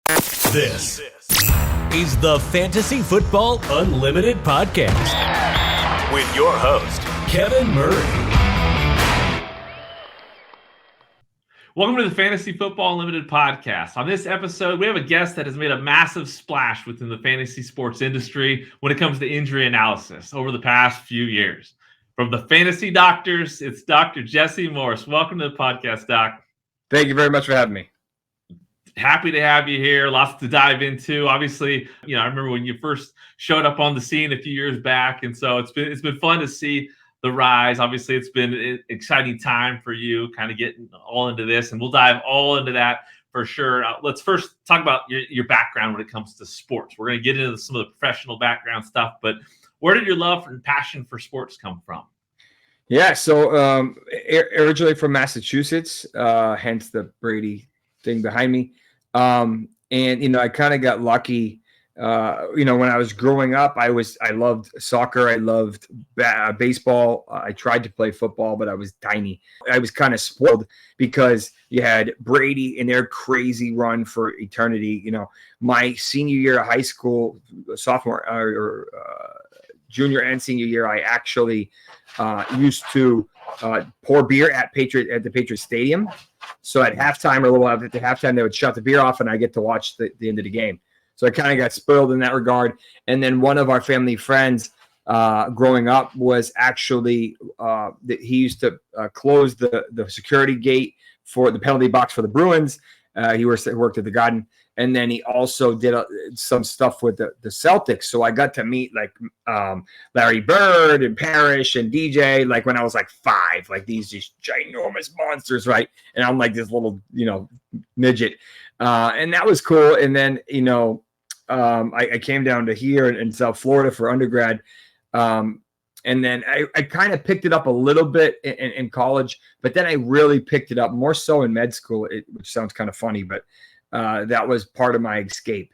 This is the Fantasy Football Unlimited podcast with your host, Kevin Murray. Welcome to the Fantasy Football Unlimited podcast. On this episode, we have a guest that has made a massive splash within the fantasy sports industry when it comes to injury analysis over the past few years. From the fantasy doctors, it's Dr. Jesse Morse. Welcome to the podcast, Doc. Thank you very much for having me. Happy to have you here. Lots to dive into. Obviously, I remember when you first showed up on the scene a few years back, and so it's been fun to see the rise. Obviously, it's been an exciting time for you, kind of getting all into this, and we'll dive all into that for sure. Let's first talk about your background when it comes to sports. We're going to get into some of the professional background stuff, but where did your love and passion for sports come from? Yeah, so originally from Massachusetts, hence the Brady thing behind me. And I kind of got lucky. When I was growing up, I loved soccer. I loved baseball. I tried to play football, but I was tiny. I was kind of spoiled because you had Brady in their crazy run for eternity. My senior year of high school, sophomore or junior and senior year, I actually used to pour beer at the Patriot Stadium. So at halftime or a little after halftime, they would shut the beer off, and I get to watch the end of the game. So I kind of got spoiled in that regard. And then one of our family friends growing up was actually he used to close the security gate for the penalty box for the Bruins. He worked at the Garden. And then he also did some stuff with the Celtics. So I got to meet Larry Bird and Parrish and DJ when I was 5, these ginormous monsters, right? And I'm like this little, midget. And that was cool. And then, I came down to here in South Florida for undergrad. And then I kind of picked it up a little bit in college, but then I really picked it up more so in med school, which sounds kind of funny, but that was part of my escape.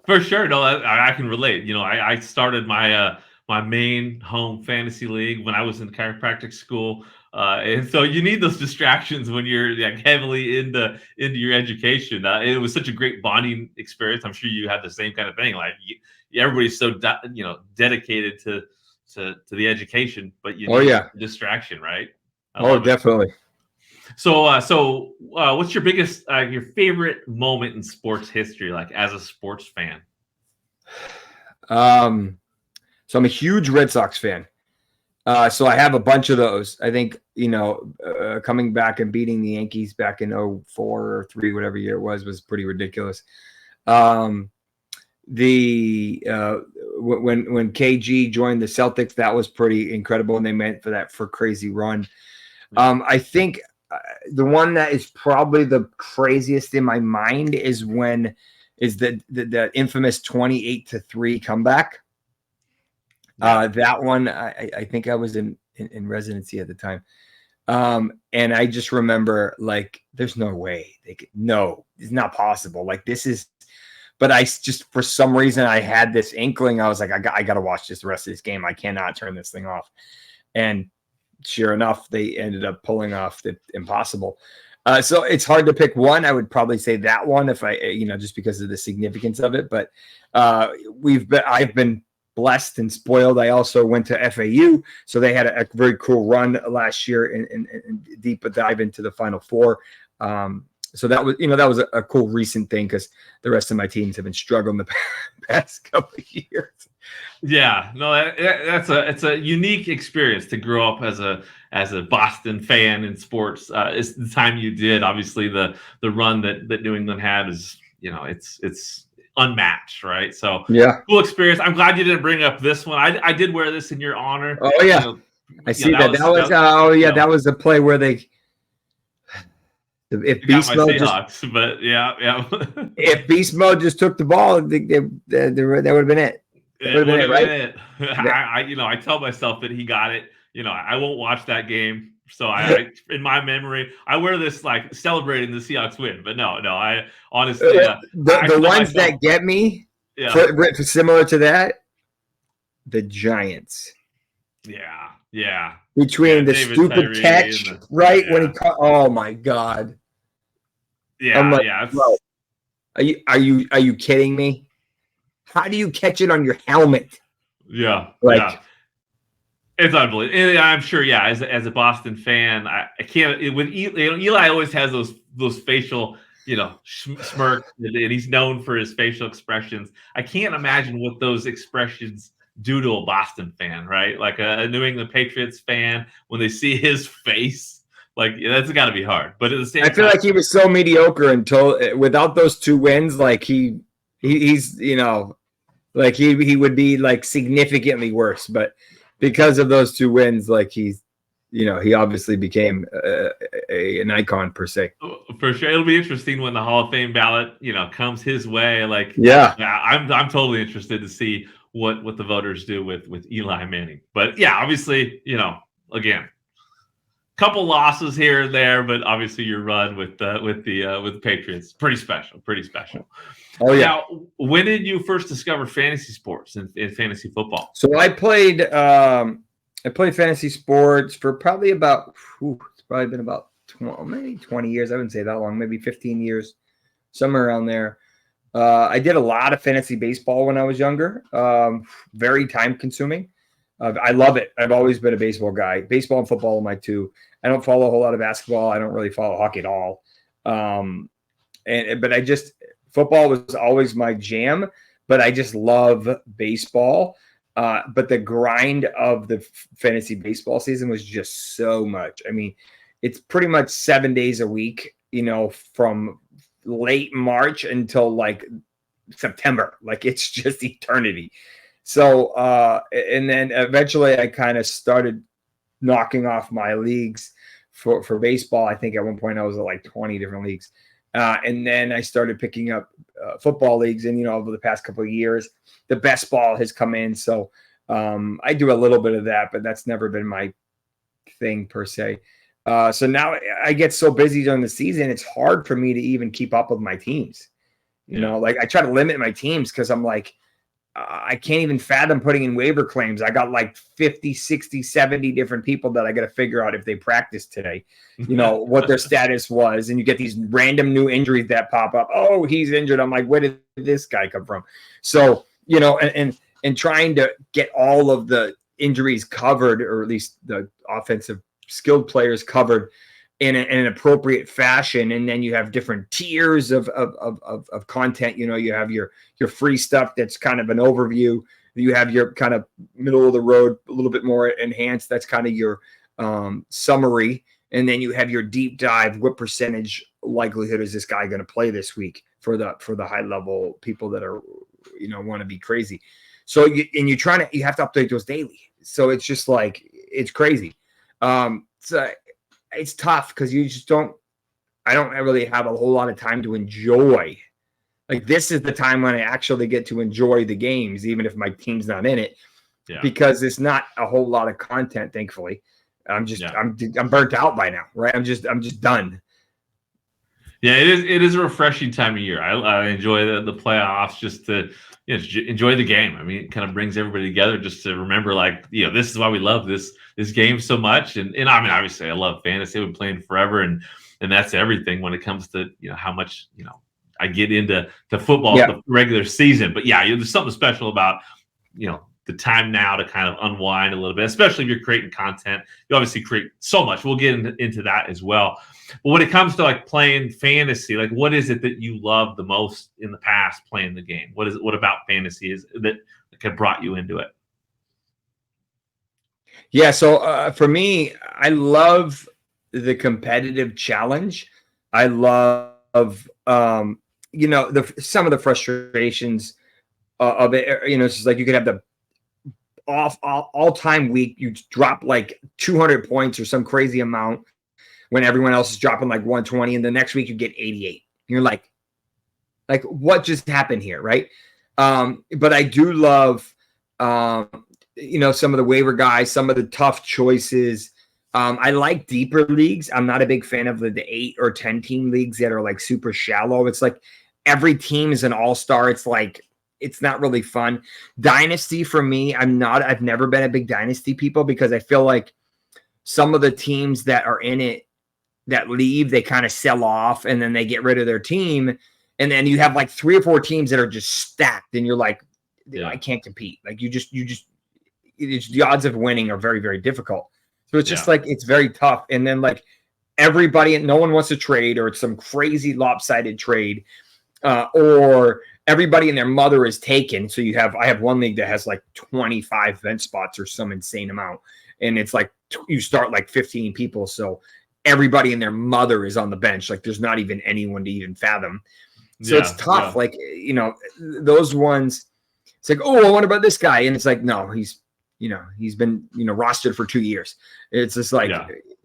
For sure. No, I can relate. I started my main home fantasy league when I was in chiropractic school. And so you need those distractions when you're heavily into your education. It was such a great bonding experience. I'm sure you had the same kind of thing. Everybody's so dedicated to the education, but you need distraction, right? Definitely. So what's your biggest, your favorite moment in sports history, as a sports fan? So I'm a huge Red Sox fan. So I have a bunch of those. I think, coming back and beating the Yankees back in 04 or 3, whatever year it was pretty ridiculous. When KG joined the Celtics, that was pretty incredible, and they meant for crazy run. I think the one that is probably the craziest in my mind is the infamous 28-3 comeback. That one, I think I was in residency at the time. And I just remember there's no way it's not possible. But I just, for some reason, I had this inkling. I was like, I got to watch the rest of this game. I cannot turn this thing off. And sure enough, they ended up pulling off the impossible. So it's hard to pick one. I would probably say that one if I, just because of the significance of it. But I've been blessed and spoiled. I also went to FAU, so they had a very cool run last year and deep dive into the Final Four. So that was a cool recent thing because the rest of my teams have been struggling the past couple of years. Yeah, no, it's a unique experience to grow up as a Boston fan in sports. It's the time you did. Obviously, the run that New England had is it's unmatched, right? So yeah, cool experience. I'm glad you didn't bring up this one. I did wear this in your honor. Oh yeah, I see that. That was a play where they. If Beast Mode if Beast Mode just took the ball, that would have been it. That would have been it. I tell myself that he got it. I won't watch that game. So I in my memory, I wear this celebrating the Seahawks win. But no, I honestly the ones that get me, similar to that, the Giants. Yeah. Between the David stupid Tyree catch, when he caught. Oh my God. Yeah, Are you kidding me? How do you catch it on your helmet? Yeah, Like, yeah. It's unbelievable. And I'm sure, yeah. As a Boston fan, I can't. With Eli always has those facial, smirks, and he's known for his facial expressions. I can't imagine what those expressions do to a Boston fan, right? Like a New England Patriots fan when they see his face. Like, that's got to be hard. But at the same I feel time, like he was so mediocre until without those 2 wins, like he's like he would be like significantly worse. But because of those 2 wins, like he obviously became an icon per se. for sure, it'll be interesting when the Hall of Fame ballot, comes his way. Like, Yeah. I'm totally interested to see what the voters do with Eli Manning. But yeah, obviously, again, couple losses here and there, but obviously your run with the Patriots, pretty special. Oh yeah. Now, when did you first discover fantasy sports and fantasy football? So I played fantasy sports for probably about it's probably been about 20 years. I wouldn't say that long, maybe 15 years, somewhere around there. I did a lot of fantasy baseball when I was younger. Very time consuming. I love it. I've always been a baseball guy. Baseball and football are my two. I don't follow a whole lot of basketball. I don't really follow hockey at all. But football was always my jam. But I just love baseball. But the grind of the fantasy baseball season was just so much. I mean, it's pretty much 7 days a week, from late March until like September. Like, it's just eternity. So, and then eventually I kind of started knocking off my leagues for baseball. I think at one point I was at like 20 different leagues. And then I started picking up football leagues. And, over the past couple of years, the best ball has come in. So I do a little bit of that, but that's never been my thing per se. So now I get so busy during the season, it's hard for me to even keep up with my teams. Like I try to limit my teams because I'm like, I can't even fathom putting in waiver claims. I got like 50, 60, 70 different people that I got to figure out if they practiced today, what their status was. And you get these random new injuries that pop up. Oh, he's injured. I'm like, where did this guy come from? So, and trying to get all of the injuries covered, or at least the offensive skilled players covered in an appropriate fashion. And then you have different tiers of content. You have your free stuff that's kind of an overview. You have your kind of middle of the road, a little bit more enhanced. That's kind of your summary. And then you have your deep dive. What percentage likelihood is this guy going to play this week for the high level people that are, want to be crazy. So you have to update those daily. So it's just like, it's crazy. So it's tough because I don't really have a whole lot of time to enjoy. Like, this is the time when I actually get to enjoy the games, even if my team's not in it, because it's not a whole lot of content. Thankfully, I'm burnt out by now, right? I'm just done. Yeah, it is a refreshing time of year. I enjoy the playoffs just to enjoy the game. I mean, it kind of brings everybody together just to remember, like, this is why we love this game so much. And I mean, obviously, I love fantasy. I've been playing forever, and that's everything when it comes to how much I get into football, the regular season. But there's something special about the time now to kind of unwind a little bit, especially if you're creating content. You obviously create so much. We'll get into that as well. But when it comes to like playing fantasy, like, what is it that you love the most in the past playing the game? What about fantasy is that kind of brought you into it? Yeah. So for me, I love the competitive challenge. I love, some of the frustrations of it. It's just like you could have the all-time week. You drop like 200 points or some crazy amount when everyone else is dropping like 120, and the next week you get 88. You're like what just happened here, right? But I do love, some of the waiver guys, some of the tough choices. I like deeper leagues. I'm not a big fan of the 8 or 10 team leagues that are like super shallow. It's like every team is an all-star. It's like, it's not really fun. Dynasty for me, I've never been a big dynasty people because I feel like some of the teams that are in it that leave, they kind of sell off and then they get rid of their team. And then you have like 3 or 4 teams that are just stacked, and you're like, Yeah. I can't compete. Like it's, the odds of winning are very, very difficult. So it's just like, it's very tough. And then like everybody, no one wants to trade, or it's some crazy lopsided trade, or everybody and their mother is taken. So I have one league that has like 25 bench spots or some insane amount. And it's like, you start like 15 people. So everybody and their mother is on the bench. Like there's not even anyone to even fathom. So it's tough. Like, those ones, it's like, oh, I wonder about this guy. And it's like, no, he's been, rostered for 2 years. It's just like,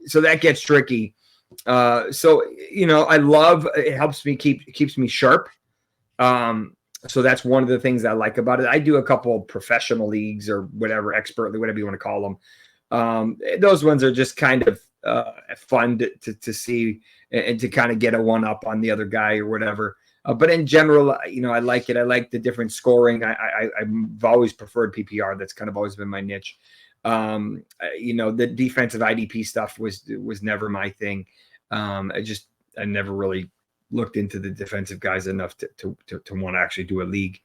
so that gets tricky. So, I love, it helps me keeps me sharp. So that's one of the things I like about it. I do a couple of professional leagues or whatever, expertly, whatever you want to call them. Those ones are just kind of fun to see and to kind of get a one up on the other guy or whatever. But in general, I like it. I like the different scoring. I've always preferred PPR. That's kind of always been my niche. The defensive IDP stuff was never my thing. I never really looked into the defensive guys enough to want to actually do a league.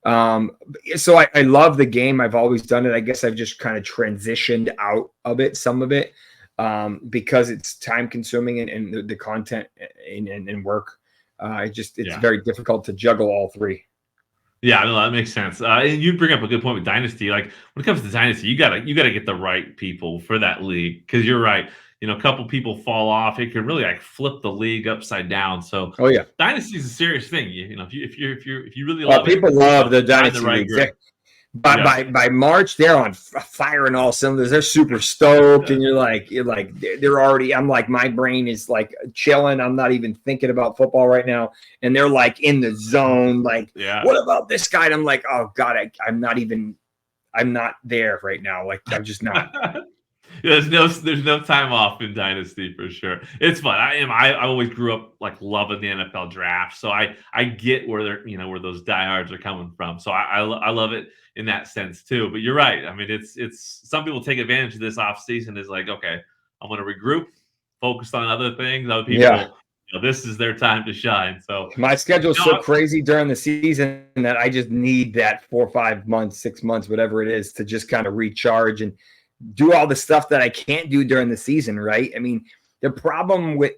So I love the game. I've always done it. I guess I've just kind of transitioned out of it, some of it, because it's time consuming and the content and work. It's very difficult to juggle all three. Yeah, no, that makes sense. And you bring up a good point with Dynasty. Like when it comes to Dynasty, you gotta get the right people for that league, because you're right. A couple people fall off, it can really like flip the league upside down. So, Dynasty is a serious thing. If you really love people love the Dynasty right leagues. By March, they're on fire in all cylinders. They're super stoked, and you're like, they're already. I'm like, my brain is like chilling. I'm not even thinking about football right now, and they're like in the zone. Like, what about this guy? And I'm like, oh God, I'm not there right now. Like, I'm just not. There's no time off in Dynasty for sure. It's fun. I always grew up like loving the NFL draft, so I get where they're where those diehards are coming from. So I love it in that sense too. But you're right. I mean, it's some people take advantage of this off season. Is like, okay, I'm going to regroup, focus on other things. Other people, this is their time to shine. So my schedule is so crazy during the season that I just need that 4, 5 months, 6 months, whatever it is, to just kind of recharge and do all the stuff that I can't do during the season, right? I mean, the problem with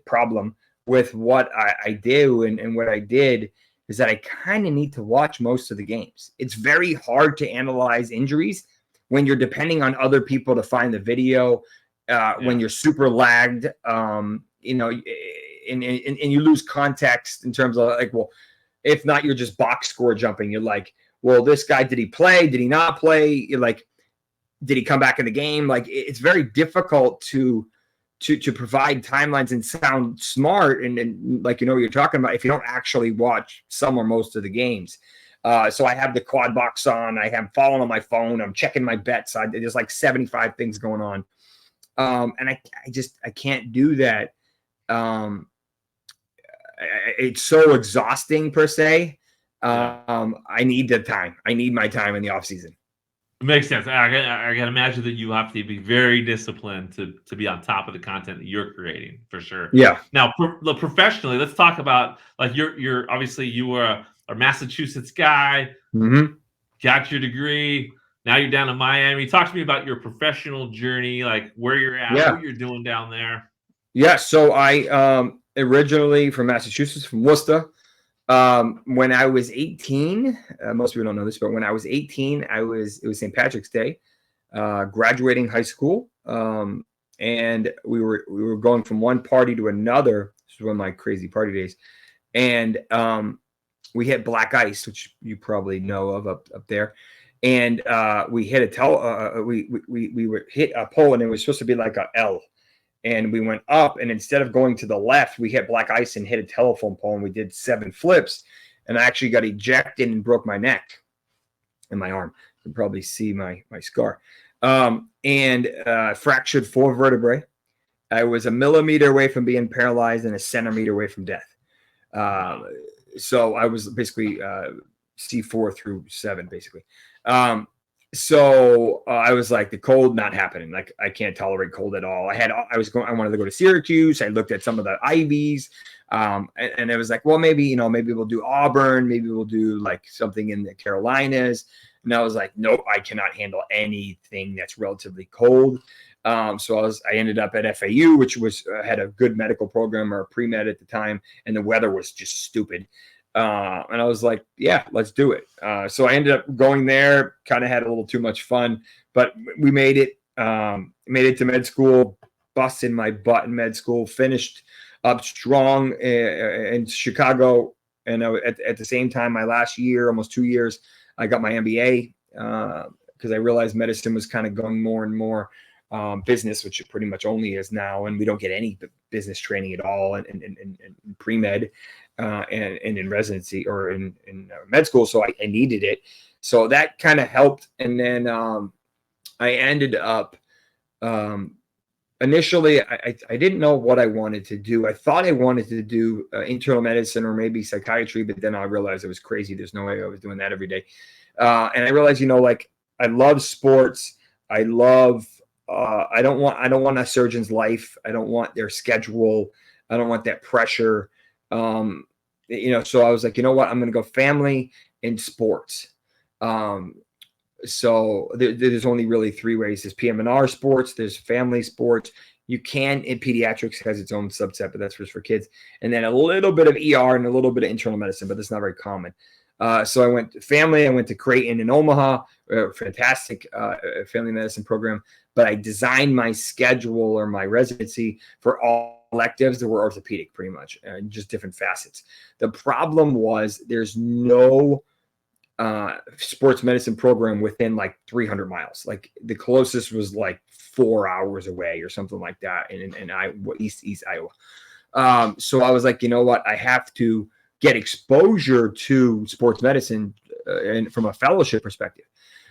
what I do and what I did is that I kind of need to watch most of the games. It's very hard to analyze injuries when you're depending on other people to find the video, when you're super lagged, and you lose context in terms of like, well, if not, you're just box score jumping. You're like, well, this guy, did he play? Did he not play? You're like, did he come back in the game? Like, it's very difficult to provide timelines and sound smart and like, what you're talking about if you don't actually watch some or most of the games. So I have the quad box on. I have following on my phone. I'm checking my bets. There's like 75 things going on. And I can't do that. It's so exhausting per se. I need the time. I need my time in the off season. It makes sense. I can imagine that you have to be very disciplined to be on top of the content that you're creating, for sure. Yeah. Now, professionally, let's talk about like you're obviously you were a Massachusetts guy, got your degree. Now you're down in Miami. Talk to me about your professional journey, like where you're at, what you're doing down there. Yeah. So I originally from Massachusetts, from Worcester. When I was 18, most people don't know this, but when I was 18, it was St. Patrick's Day, graduating high school. And we were going from one party to another. This was one of my crazy party days. And, we hit black ice, which you probably know of up there. And, we hit we hit a pole, and it was supposed to be like a L. And we went up, and instead of going to the left, we hit black ice and hit a telephone pole, and we did 7 flips. And I actually got ejected and broke my neck and my arm. You can probably see my scar. And fractured 4 vertebrae. I was a millimeter away from being paralyzed and a centimeter away from death. So I was basically C4 through 7, basically. So I was like, the cold not happening. Like, I can't tolerate cold at all. I wanted to go to Syracuse. I looked at some of the Ivies. And it was like, well, maybe we'll do Auburn, maybe we'll do like something in the Carolinas. And I was like, nope, I cannot handle anything that's relatively cold. So I ended up at FAU, which had a good medical program or pre-med at the time, and the weather was just stupid. And I was like, yeah, let's do it. So I ended up going there, kind of had a little too much fun, but we made it to med school, busted my butt in med school, finished up strong in Chicago. And at the same time, my last year, almost 2 years, I got my MBA because I realized medicine was kind of going more and more business, which it pretty much only is now. And we don't get any business training at all in pre-med and in residency or in med school. So I needed it. So that kind of helped. And then I ended up initially, I didn't know what I wanted to do. I thought I wanted to do internal medicine or maybe psychiatry, but then I realized it was crazy. There's no way I was doing that every day. And I realized, like, I love sports. I love, I don't want a surgeon's life. I don't want their schedule. I don't want that pressure. So I was like, you know what? I'm going to go family and sports. So there's only really three ways. There's PM&R sports, there's family sports. You can, in pediatrics, has its own subset, but that's just for kids. And then a little bit of ER and a little bit of internal medicine, but that's not very common. So I went to family. I went to Creighton in Omaha, fantastic family medicine program. But I designed my schedule or my residency for all electives that were orthopedic, pretty much, just different facets. The problem was there's no sports medicine program within like 300 miles. Like the closest was like 4 hours away or something like that in East Iowa. So I was like, you know what? I have to get exposure to sports medicine and from a fellowship perspective.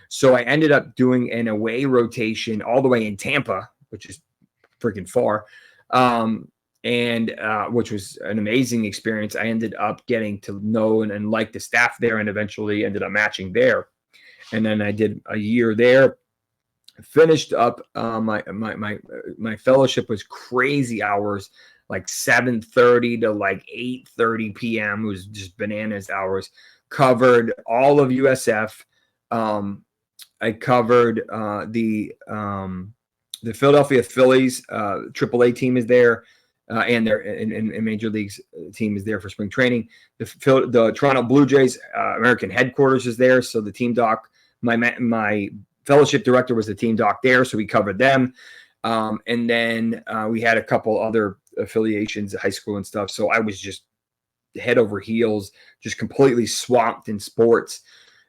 So I ended up doing an away rotation all the way in Tampa, which is freaking far. And which was an amazing experience. I ended up getting to know and like the staff there, and eventually ended up matching there. And then I did a year there. Finished up my fellowship was crazy hours, like 7:30 to like 8:30 p.m. It was just bananas hours. Covered all of USF. I covered the Philadelphia Phillies AAA team is there. And their in major leagues team is there for spring training. The Toronto Blue Jays American headquarters is there. So the team doc, my fellowship director was the team doc there. So we covered them. And then we had a couple other affiliations at high school and stuff. So I was just head over heels, just completely swamped in sports.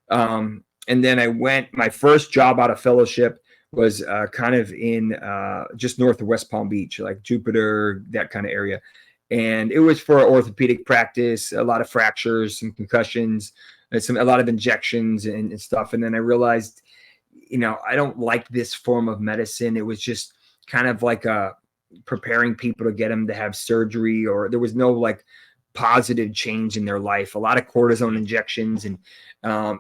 And then my first job out of fellowship was kind of in just north of West Palm Beach, like Jupiter, that kind of area. And it was for orthopedic practice, a lot of fractures, some concussions, a lot of injections and stuff. And then I realized, I don't like this form of medicine. It was just kind of like preparing people to get them to have surgery, or there was no like positive change in their life. A lot of cortisone injections and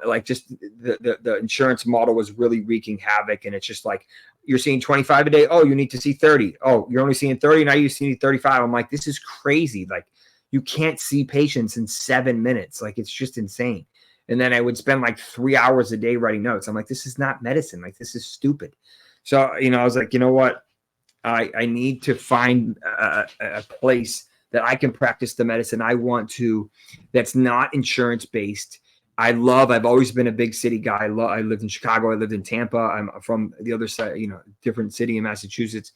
like just the insurance model was really wreaking havoc. And it's just like, you're seeing 25 a day. Oh, you need to see 30. Oh, you're only seeing 30. Now you see 35. I'm like, this is crazy. Like, you can't see patients in 7 minutes. Like, it's just insane. And then I would spend like 3 hours a day writing notes. I'm like, this is not medicine. Like, this is stupid. So, I was like, you know what? I need to find a place that I can practice the medicine I want to, that's not insurance based. I've always been a big city guy. I lived in Chicago. I lived in Tampa. I'm from the other side, different city in Massachusetts.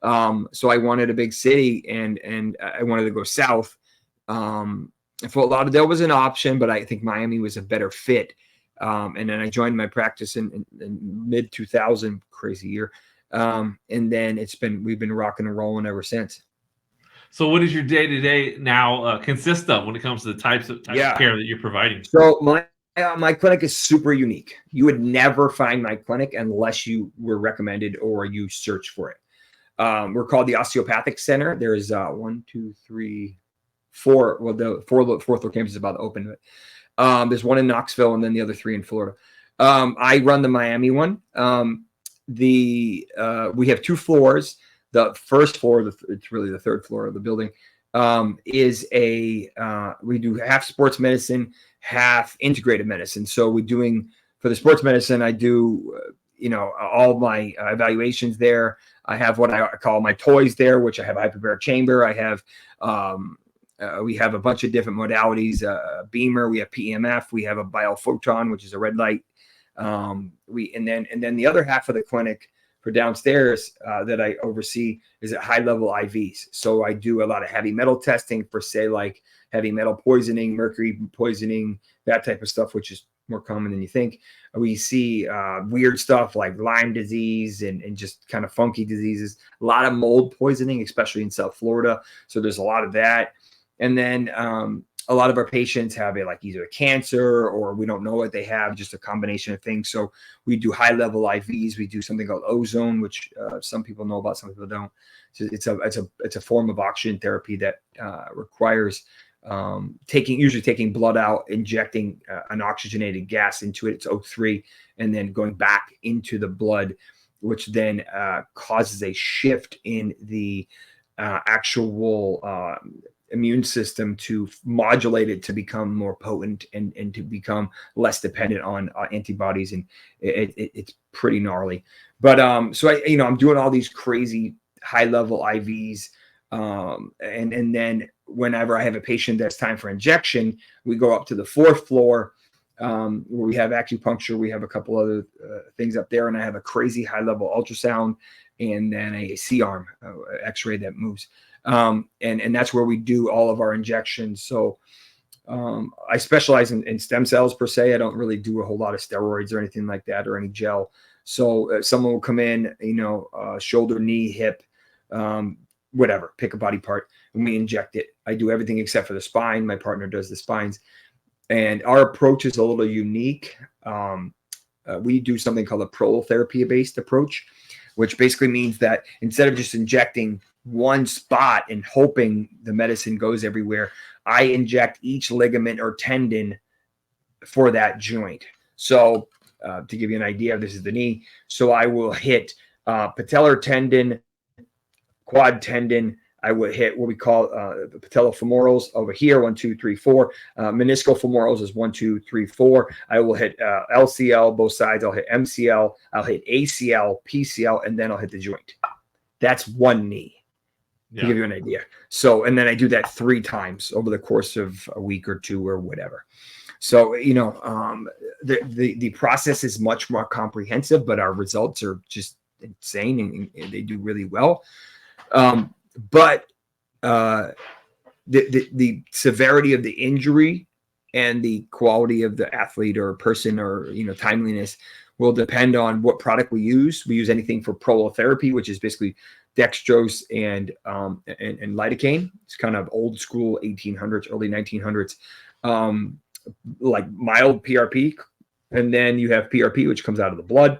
So I wanted a big city, and I wanted to go south. Fort Lauderdale was an option, but I think Miami was a better fit. And then I joined my practice in mid 2000, crazy year. And then we've been rocking and rolling ever since. So what does your day-to-day now consist of when it comes to the types of care that you're providing? So my clinic is super unique. You would never find my clinic unless you were recommended or you search for it. We're called the Osteopathic Center. There's 1, 2, 3, 4. Well, the fourth campus is about to open. There's one in Knoxville and then the other 3 in Florida. I run the Miami one. We have 2 floors. The first floor, it's really the third floor of the building, is we do half sports medicine, half integrated medicine. So we're doing, for the sports medicine, I do, all my evaluations there. I have what I call my toys there, which I have a hyperbaric chamber. I have, we have a bunch of different modalities, beamer, we have PEMF, we have a biophoton, which is a red light. And then the other half of the clinic for downstairs that I oversee is at high level IVs. So I do a lot of heavy metal testing for, say, like heavy metal poisoning, mercury poisoning, that type of stuff, which is more common than you think. We see weird stuff like Lyme disease and just kind of funky diseases, a lot of mold poisoning, especially in South Florida. So there's a lot of that. And then a lot of our patients have either a cancer or we don't know what they have, just a combination of things. So we do high level IVs. We do something called ozone, which some people know about, some people don't. So it's a form of oxygen therapy that requires usually taking blood out, injecting an oxygenated gas into it. It's O3, and then going back into the blood, which then causes a shift in the actual immune system to modulate it to become more potent and to become less dependent on antibodies. And it's pretty gnarly. But so I'm doing all these crazy high level IVs. And then whenever I have a patient that's time for injection, we go up to the 4th floor where we have acupuncture. We have a couple other things up there, and I have a crazy high level ultrasound and then a C-arm X-ray that moves. And that's where we do all of our injections. So I specialize in stem cells per se. I don't really do a whole lot of steroids or anything like that, or any gel. So someone will come in, shoulder, knee, hip, whatever, pick a body part, and we inject it. I do everything except for the spine. My partner does the spines. And our approach is a little unique. We do something called a prolotherapy-based approach, which basically means that instead of just injecting one spot and hoping the medicine goes everywhere, I inject each ligament or tendon for that joint. So to give you an idea, this is the knee. So I will hit patellar tendon, quad tendon. I would hit what we call the patellofemorals over here, 1, 2, 3, 4. Meniscal femorals is 1, 2, 3, 4. I will hit LCL, both sides. I'll hit MCL. I'll hit ACL, PCL, and then I'll hit the joint. That's one knee. To give you an idea. So, and then I do that 3 times over the course of a week or 2 or whatever. So, the process is much more comprehensive, but our results are just insane and they do really well. But the severity of the injury and the quality of the athlete or person or, timeliness will depend on what product we use. We use anything for prolotherapy, which is basically dextrose and lidocaine. It's kind of old school 1800s, early 1900s, like mild PRP. And then you have PRP, which comes out of the blood.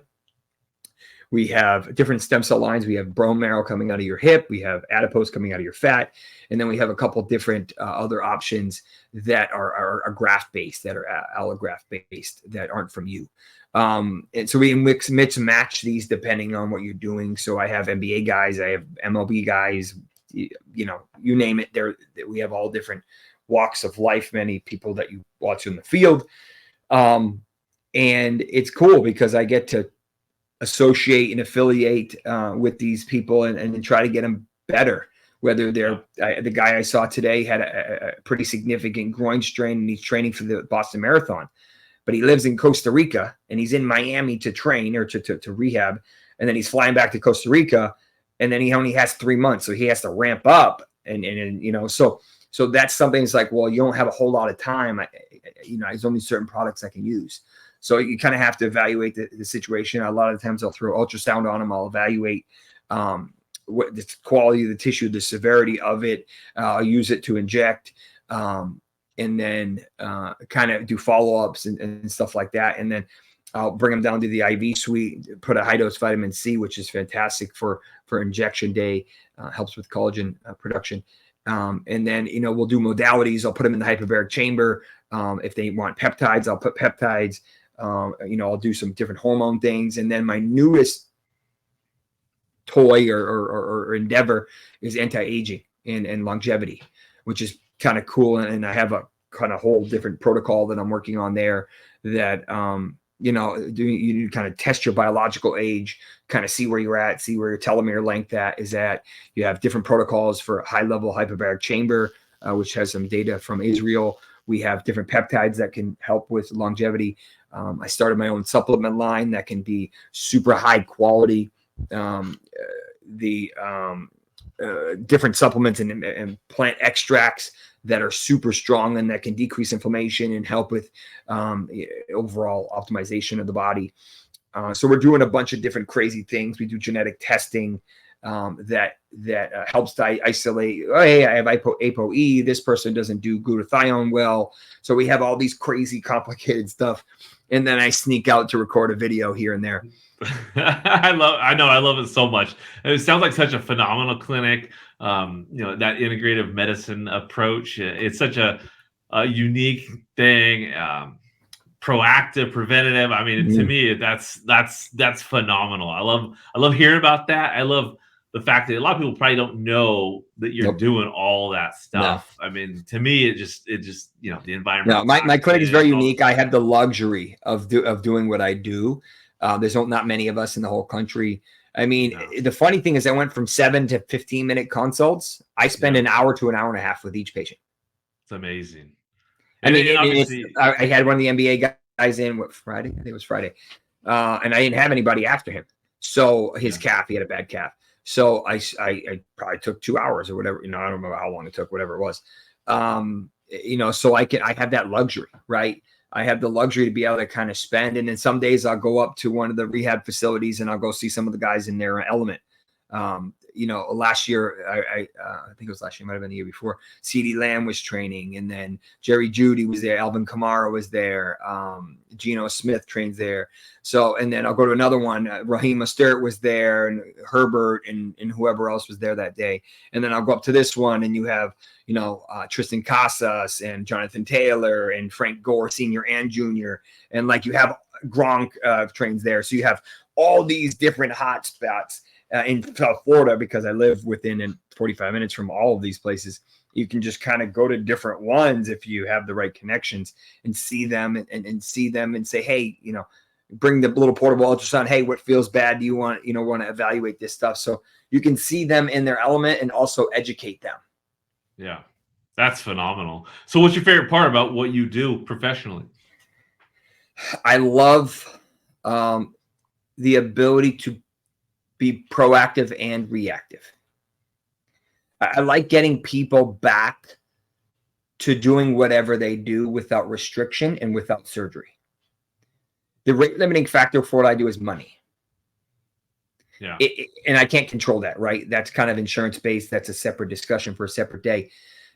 We have different stem cell lines. We have bone marrow coming out of your hip. We have adipose coming out of your fat. And then we have a couple different other options that are graft-based, that are allograft-based, that aren't from you. And so we mix and match these depending on what you're doing. So I have NBA guys. I have MLB guys. You name it. We have all different walks of life, many people that you watch in the field. And it's cool because I get to associate and affiliate with these people and try to get them better. Whether they're the guy I saw today had a pretty significant groin strain and he's training for the Boston Marathon, but he lives in Costa Rica and he's in Miami to train or to rehab. And then he's flying back to Costa Rica and then he only has 3 months. So he has to ramp up and so that's something that's like, well, you don't have a whole lot of time. There's only certain products I can use. So you kind of have to evaluate the situation. A lot of times I'll throw ultrasound on them. I'll evaluate what the quality of the tissue, the severity of it. I'll use it to inject and then kind of do follow-ups and stuff like that. And then I'll bring them down to the IV suite, put a high-dose vitamin C, which is fantastic for injection day, helps with collagen production. And then, we'll do modalities. I'll put them in the hyperbaric chamber. If they want peptides, I'll put peptides. I'll do some different hormone things. And then my newest toy or endeavor is anti-aging. and longevity, which is kind of cool. And I have a kind of whole different protocol that I'm working on there that, you kind of test your biological age, kind of see where you're at, see where your telomere length is at. You have different protocols for high level hyperbaric chamber, which has some data from Israel. We have different peptides that can help with longevity. I started my own supplement line that can be super high quality. Different supplements and plant extracts that are super strong and that can decrease inflammation and help with overall optimization of the body. So we're doing a bunch of different crazy things. We do genetic testing that helps to isolate. Oh, hey, I have ApoE. This person doesn't do glutathione well. So we have all these crazy complicated stuff. And then I sneak out to record a video here and there. I love it so much. It sounds like such a phenomenal clinic. That integrative medicine approach. It's such a unique thing. Proactive, preventative. I mean, to me, that's phenomenal. I love hearing about that. I love the fact that a lot of people probably don't know that you're doing all that stuff. No. I mean, to me, it just the environment. No, my clinic is very unique. I have the luxury of doing what I do. There's not many of us in the whole country. I mean, the funny thing is I went from 7 to 15-minute consults. I spend an hour to an hour and a half with each patient. It's amazing. I mean, I had one of the NBA guys in Friday? I think it was Friday. And I didn't have anybody after him. So his calf, he had a bad calf. So I probably took 2 hours or whatever. I don't remember how long it took, whatever it was. So I have that luxury, right? I have the luxury to be able to kind of spend. And then some days I'll go up to one of the rehab facilities and I'll go see some of the guys in their element. Last year, I think it was last year, might have been the year before, CeeDee Lamb was training, and then Jerry Jeudy was there, Alvin Kamara was there, Geno Smith trains there. So, and then I'll go to another one, Raheem Mostert was there, and Herbert and whoever else was there that day. And then I'll go up to this one, and you have, Tristan Casas and Jonathan Taylor and Frank Gore, senior and junior. And like you have Gronk trains there. So you have all these different hot spots. In South Florida, because I live within 45 minutes from all of these places. You can just kind of go to different ones if you have the right connections and see them and see them and say, hey, bring the little portable ultrasound. Hey, what feels bad? Do you want to evaluate this stuff? So you can see them in their element and also educate them. Yeah, that's phenomenal. So what's your favorite part about what you do professionally? I love the ability to be proactive and reactive. I like getting people back to doing whatever they do without restriction and without surgery. The rate limiting factor for what I do is money. Yeah. And I can't control that, right? That's kind of insurance based. That's a separate discussion for a separate day.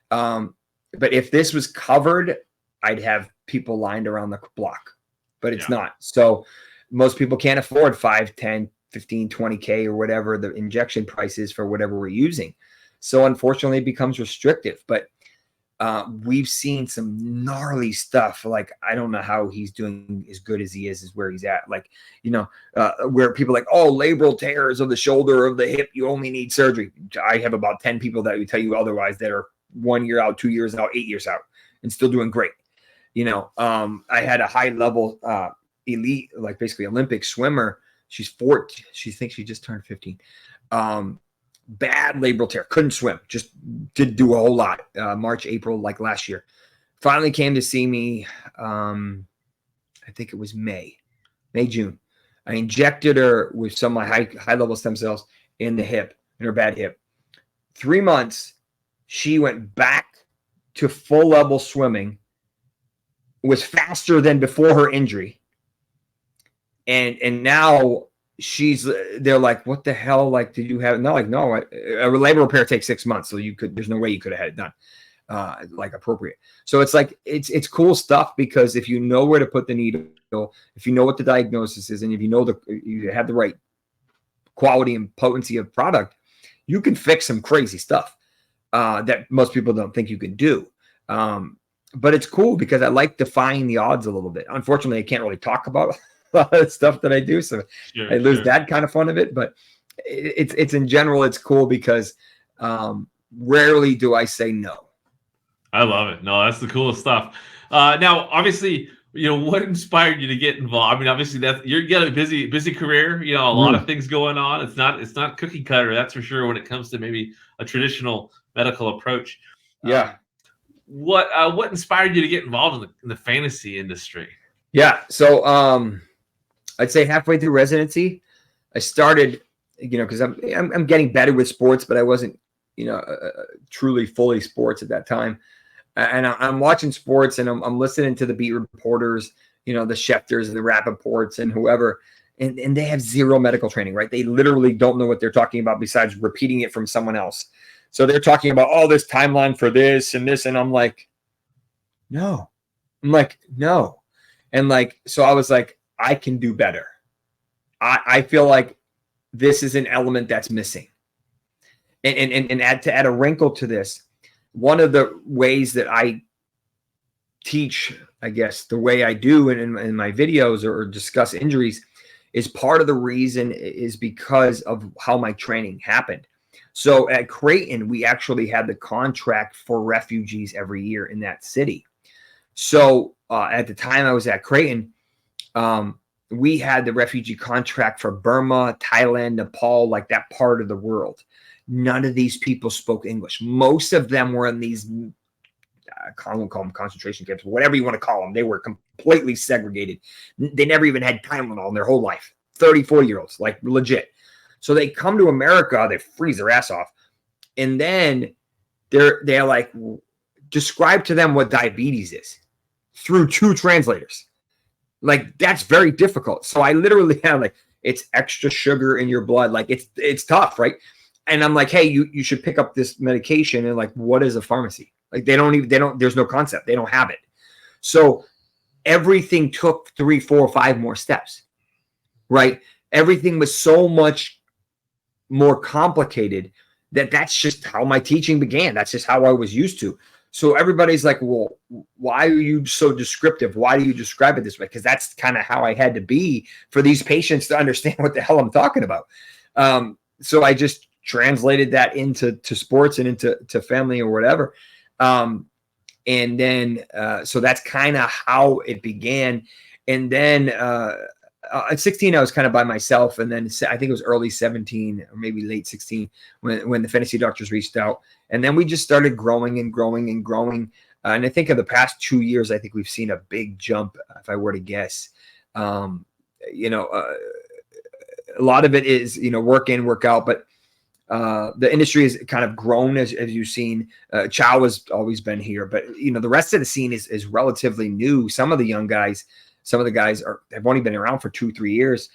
But if this was covered, I'd have people lined around the block, but it's not. So most people can't afford 5, 10, 15, 20K or whatever the injection price is for whatever we're using. So unfortunately it becomes restrictive, but we've seen some gnarly stuff. Like, I don't know how he's doing as good as he is where he's at. Like, where people are like, oh, labral tears of the shoulder, of the hip, you only need surgery. I have about 10 people that would tell you otherwise that are 1 year out, 2 years out, 8 years out and still doing great. I had a high level elite, like basically Olympic swimmer. She's 14. She thinks she just turned 15. Bad labral tear. Couldn't swim. Just did do a whole lot. March, April, like last year. Finally came to see me. I think it was May, June. I injected her with some of my high level stem cells in the hip, in her bad hip. 3 months, she went back to full level swimming. Was faster than before her injury. And now they're like, what the hell? Like, did you have, no, like, no, a labral repair takes 6 months. So there's no way you could have had it done like appropriate. So it's like, it's cool stuff, because if you know where to put the needle, if you know what the diagnosis is, and if you have the right quality and potency of product, you can fix some crazy stuff that most people don't think you can do. But it's cool because I like defying the odds a little bit. Unfortunately, I can't really talk about a lot of stuff that I do, so I lose that kind of fun of it. But it's in general, it's cool because rarely do I say no. I love it. No, that's the coolest stuff. Now, obviously, what inspired you to get involved? I mean, obviously, you're got a busy career. A lot of things going on. It's not cookie cutter, that's for sure. When it comes to maybe a traditional medical approach. Yeah. What inspired you to get involved in the fantasy industry? Yeah. So I'd say halfway through residency, I started, because I'm getting better with sports, but I wasn't, truly fully sports at that time. And I'm watching sports and I'm listening to the beat reporters, the Schefters and the Rappaports and whoever, and they have zero medical training, right? They literally don't know what they're talking about besides repeating it from someone else. So they're talking about all this timeline for this and this. And I'm like, no. And so I was like, I can do better. I feel like this is an element that's missing. And to add a wrinkle to this, one of the ways that I teach, I guess, the way I do in my videos or discuss injuries is part of the reason is because of how my training happened. So at Creighton, we actually had the contract for refugees every year in that city. So at the time I was at Creighton, we had the refugee contract for Burma, Thailand, Nepal, like that part of the world. None of these people spoke English. Most of them were in these, I won't call them concentration camps, whatever you want to call them. They were completely segregated. They never even had Tylenol in their whole life. 34-year-olds, like legit. So they come to America, they freeze their ass off. And then they're like, describe to them what diabetes is through two translators. Like, that's very difficult. So I literally have it's extra sugar in your blood. Like it's tough, right? And I'm like, hey, you should pick up this medication. And what is a pharmacy? Like there's no concept. They don't have it. So everything took 3, 4, 5 more steps, right? Everything was so much more complicated that's just how my teaching began. That's just how I was used to. So everybody's like, well, why are you so descriptive? Why do you describe it this way? Because that's kind of how I had to be for these patients to understand what the hell I'm talking about. So I just translated that into sports and into family or whatever. And then so that's kind of how it began. And then at 16, I was kind of by myself. And then I think it was early 17 or maybe late 16 when the fantasy doctors reached out. And then we just started growing and growing and growing. And I think in the past 2 years, I think we've seen a big jump, if I were to guess. A lot of it is, work in, work out. But the industry has kind of grown, as you've seen. Chow has always been here. But, the rest of the scene is relatively new. Some of the young guys, some of the guys have only been around for 2-3 years.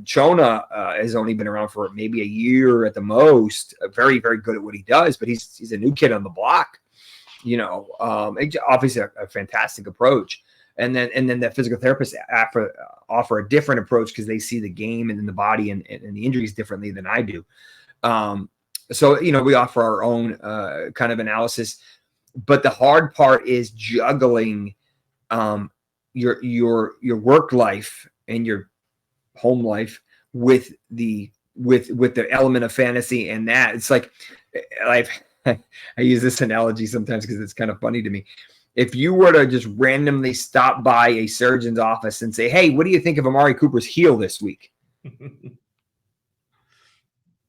Chona has only been around for maybe a year at the most. Very, very good at what he does, but he's a new kid on the block. Obviously a fantastic approach. And then the physical therapists offer a different approach because they see the game and then the body and the injuries differently than I do. So we offer our own kind of analysis, but the hard part is juggling your work life and your home life with the element of fantasy. And that it's like I use this analogy sometimes because it's kind of funny to me. If you were to just randomly stop by a surgeon's office and say, hey, what do you think of Amari Cooper's heel this week?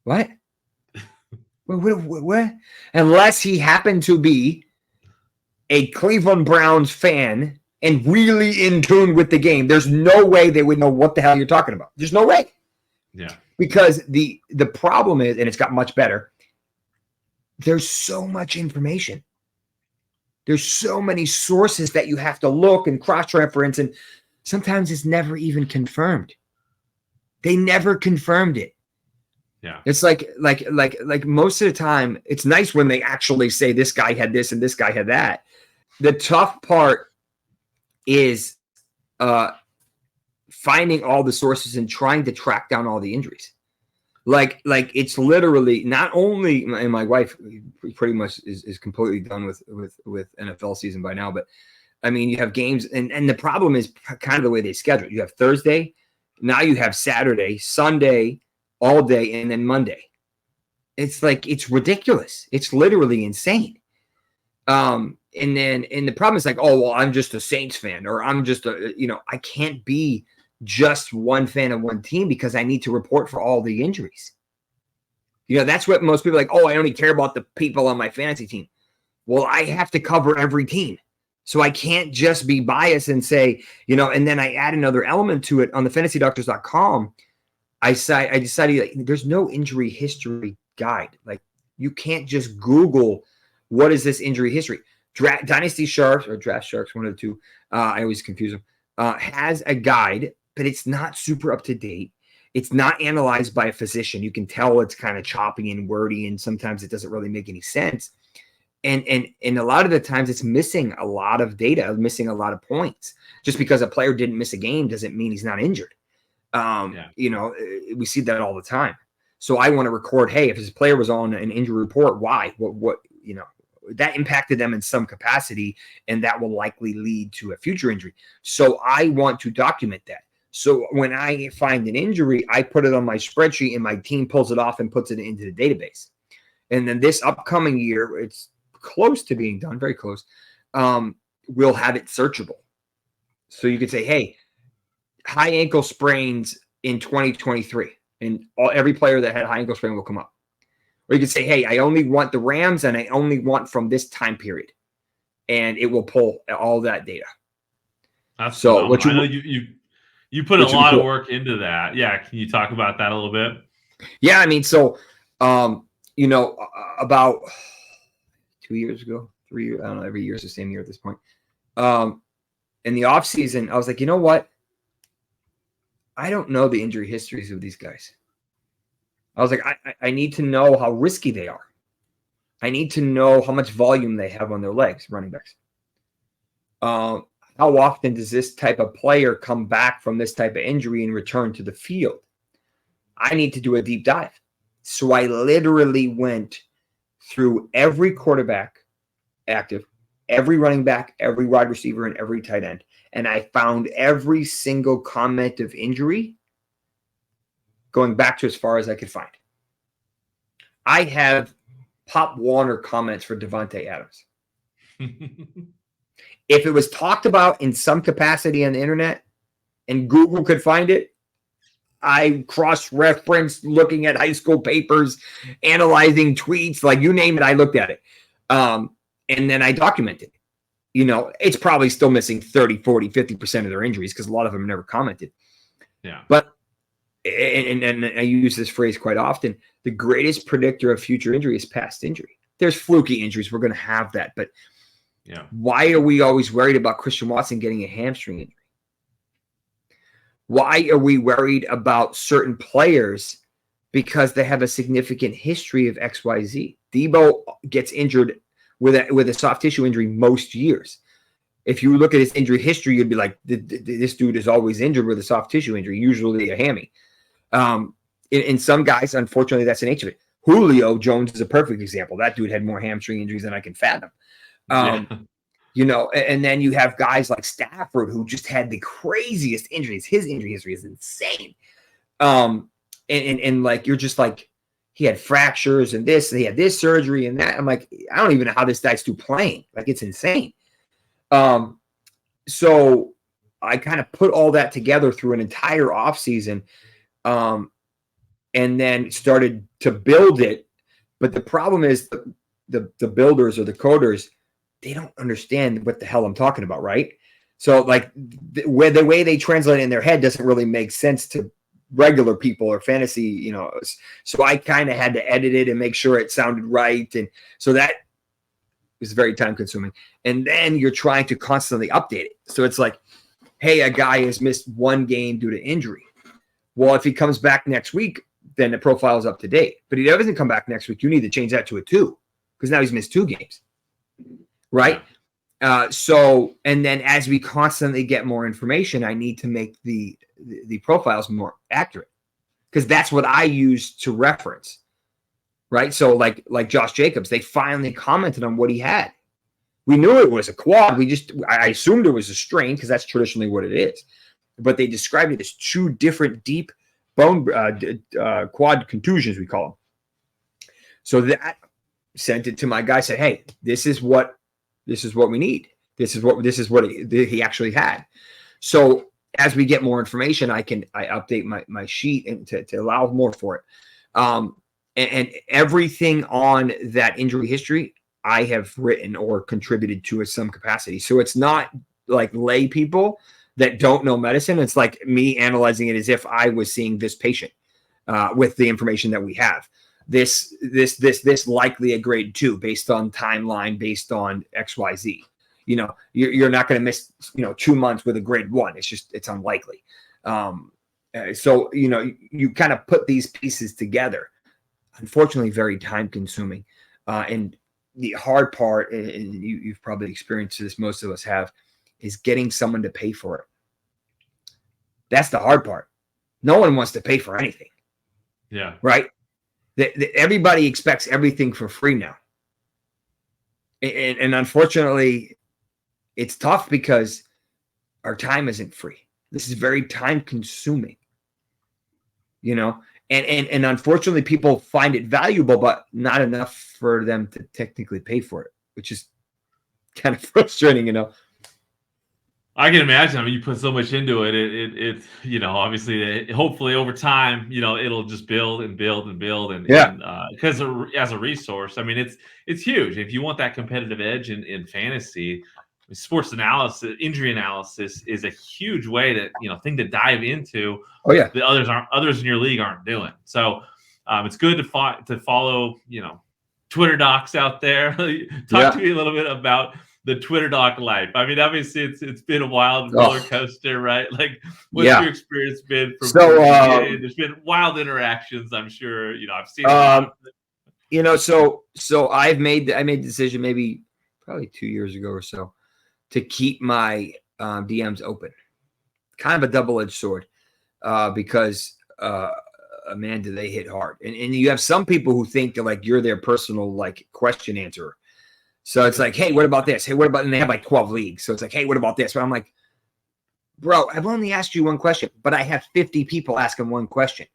What? What? Unless he happened to be a Cleveland Browns fan and really in tune with the game, there's no way they would know what the hell you're talking about. There's no way. Yeah. Because the problem is, and it's got much better, there's so much information. There's so many sources that you have to look and cross-reference, and sometimes it's never even confirmed. They never confirmed it. Yeah. It's like most of the time, it's nice when they actually say this guy had this and this guy had that. The tough part is finding all the sources and trying to track down all the injuries. Like it's literally not only, and my wife pretty much is completely done with NFL season by now, but I mean, you have games and the problem is kind of the way they schedule it. You have Thursday, now you have Saturday, Sunday, all day, and then Monday. It's like, it's ridiculous. It's literally insane. And the problem is like, oh, well, I'm just a Saints fan, or I'm just I can't be just one fan of one team because I need to report for all the injuries. That's what most people are like, oh, I only care about the people on my fantasy team. Well, I have to cover every team. So I can't just be biased and say, and then I add another element to it on the fantasydoctors.com. I decided like, there's no injury history guide. Like, you can't just Google what is this injury history. Dynasty Sharks or Draft Sharks, one of the two, I always confuse them, has a guide, but it's not super up to date. It's not analyzed by a physician. You can tell it's kind of choppy and wordy, and sometimes it doesn't really make any sense. And a lot of the times it's missing a lot of data, missing a lot of points. Just because a player didn't miss a game doesn't mean he's not injured. We see that all the time. So I want to record, hey, if his player was on an injury report, why? What that impacted them in some capacity, and that will likely lead to a future injury. So I want to document that. So when I find an injury, I put it on my spreadsheet, and my team pulls it off and puts it into the database. And then this upcoming year, it's close to being done, very close, we'll have it searchable. So you could say, hey, high ankle sprains in 2023, and every player that had high ankle sprain will come up. Or you could say, hey, I only want the Rams, and I only want from this time period, and it will pull all that data. That's so. What I know you put a lot of work into that. Yeah, can you talk about that a little bit? Yeah, I mean, so about 2 years ago, 3 years, I don't know, every year is the same year at this point. In the off season, I was like, you know what? I don't know the injury histories of these guys. I was like, I need to know how risky they are. I need to know how much volume they have on their legs, running backs. How often does this type of player come back from this type of injury and return to the field? I need to do a deep dive. So I literally went through every quarterback active, every running back, every wide receiver, and every tight end. And I found every single comment of injury going back to as far as I could find. I have Pop Warner comments for Devontae Adams. If it was talked about in some capacity on the internet and Google could find it, I cross-referenced looking at high school papers, analyzing tweets, like you name it, I looked at it. And then I documented. It's probably still missing 30, 40, 50% of their injuries because a lot of them never commented. Yeah. But, and I use this phrase quite often, the greatest predictor of future injury is past injury. There's fluky injuries. We're going to have that. But yeah, why are we always worried about Christian Watson getting a hamstring injury? Why are we worried about certain players because they have a significant history of XYZ? Debo gets injured with a soft tissue injury most years. If you look at his injury history, you'd be like, this dude is always injured with a soft tissue injury, usually a hammy. In some guys, unfortunately, that's the nature of it. Julio Jones is a perfect example. That dude had more hamstring injuries than I can fathom. And then you have guys like Stafford who just had the craziest injuries. His injury history is insane. And like, you're just like, he had fractures and this, and he had this surgery and that. I'm like, I don't even know how this guy's still playing. Like, it's insane. So I kind of put all that together through an entire offseason, and then started to build it. But the problem is the builders or the coders, they don't understand what the hell I'm talking about, right? So like the way they translate it in their head doesn't really make sense to regular people or fantasy, So I kind of had to edit it and make sure it sounded right. And so that was very time consuming. And then you're trying to constantly update it. So it's like, hey, a guy has missed one game due to injury. Well, if he comes back next week, then the profile is up to date. But he doesn't come back next week, you need to change that to a 2 because now he's missed 2 games. Right? So, and then as we constantly get more information, I need to make the profiles more accurate because that's what I use to reference. Right? So like Josh Jacobs, they finally commented on what he had. We knew it was a quad. I assumed it was a strain because that's traditionally what it is. But they described it as 2 different deep bone quad contusions, we call them. So that sent it to my guy, said, hey, this is what we need. This is what he actually had. So as we get more information, I update my sheet and to allow more for it. And everything on that injury history, I have written or contributed to in some capacity. So it's not like lay people that don't know medicine. It's like me analyzing it as if I was seeing this patient with the information that we have. This likely a grade 2 based on timeline, based on XYZ. You're not going to miss 2 months with a grade 1. It's unlikely. So you kind of put these pieces together. Unfortunately, very time consuming. And the hard part, and you've probably experienced this, most of us have, is getting someone to pay for it. That's the hard part. No one wants to pay for anything. Yeah. Right? Everybody expects everything for free now. And unfortunately, it's tough because our time isn't free. This is very time consuming, and unfortunately people find it valuable, but not enough for them to technically pay for it, which is kind of frustrating, I can imagine. I mean, you put so much into it. It obviously, hopefully over time, it'll just build and build and build. And because as a resource, I mean, it's huge. If you want that competitive edge in fantasy, sports analysis, injury analysis is a huge way thing to dive into. Oh yeah, that others in your league aren't doing. So it's good to follow Twitter docs out there. Talk to me a little bit about the Twitter doc life. I mean, obviously it's been a wild roller coaster, right? Like, what's your experience been from there's been wild interactions, I'm sure. I've seen so I made the decision maybe probably 2 years ago or so to keep my DMs open. Kind of a double-edged sword, because man, do they hit hard. And you have some people who think that like you're their personal like question answerer. So it's like, hey, what about this? Hey, what about, and they have like 12 leagues. So it's like, hey, what about this? But I'm like, bro, I've only asked you one question, but I have 50 people asking one question.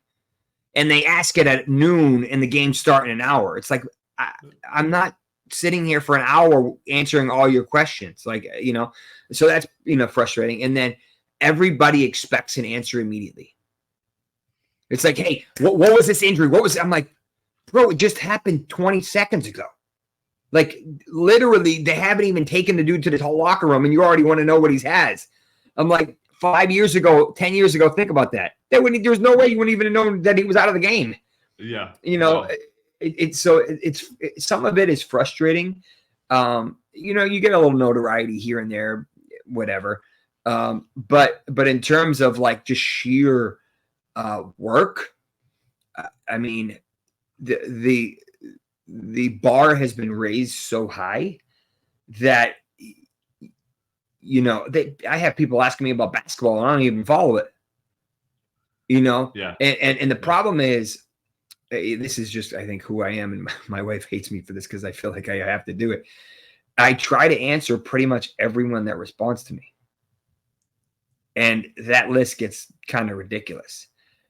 And they ask it at noon and the game's starting in an hour. It's like, I'm not sitting here for an hour answering all your questions. Like, so that's, frustrating. And then everybody expects an answer immediately. It's like, hey, what was this injury? I'm like, bro, it just happened 20 seconds ago. Like, literally, they haven't even taken the dude to the whole locker room, and you already want to know what he has. I'm like, 5 years ago, 10 years ago, think about that. There's no way you wouldn't even know that he was out of the game. Yeah. It's some of it is frustrating. You get a little notoriety here and there, whatever. But in terms of like just sheer work, I mean, the bar has been raised so high that I have people asking me about basketball and I don't even follow it. Yeah. And the problem is, this is just, I think, who I am, and my wife hates me for this because I feel like I have to do it. I try to answer pretty much everyone that responds to me. And that list gets kind of ridiculous.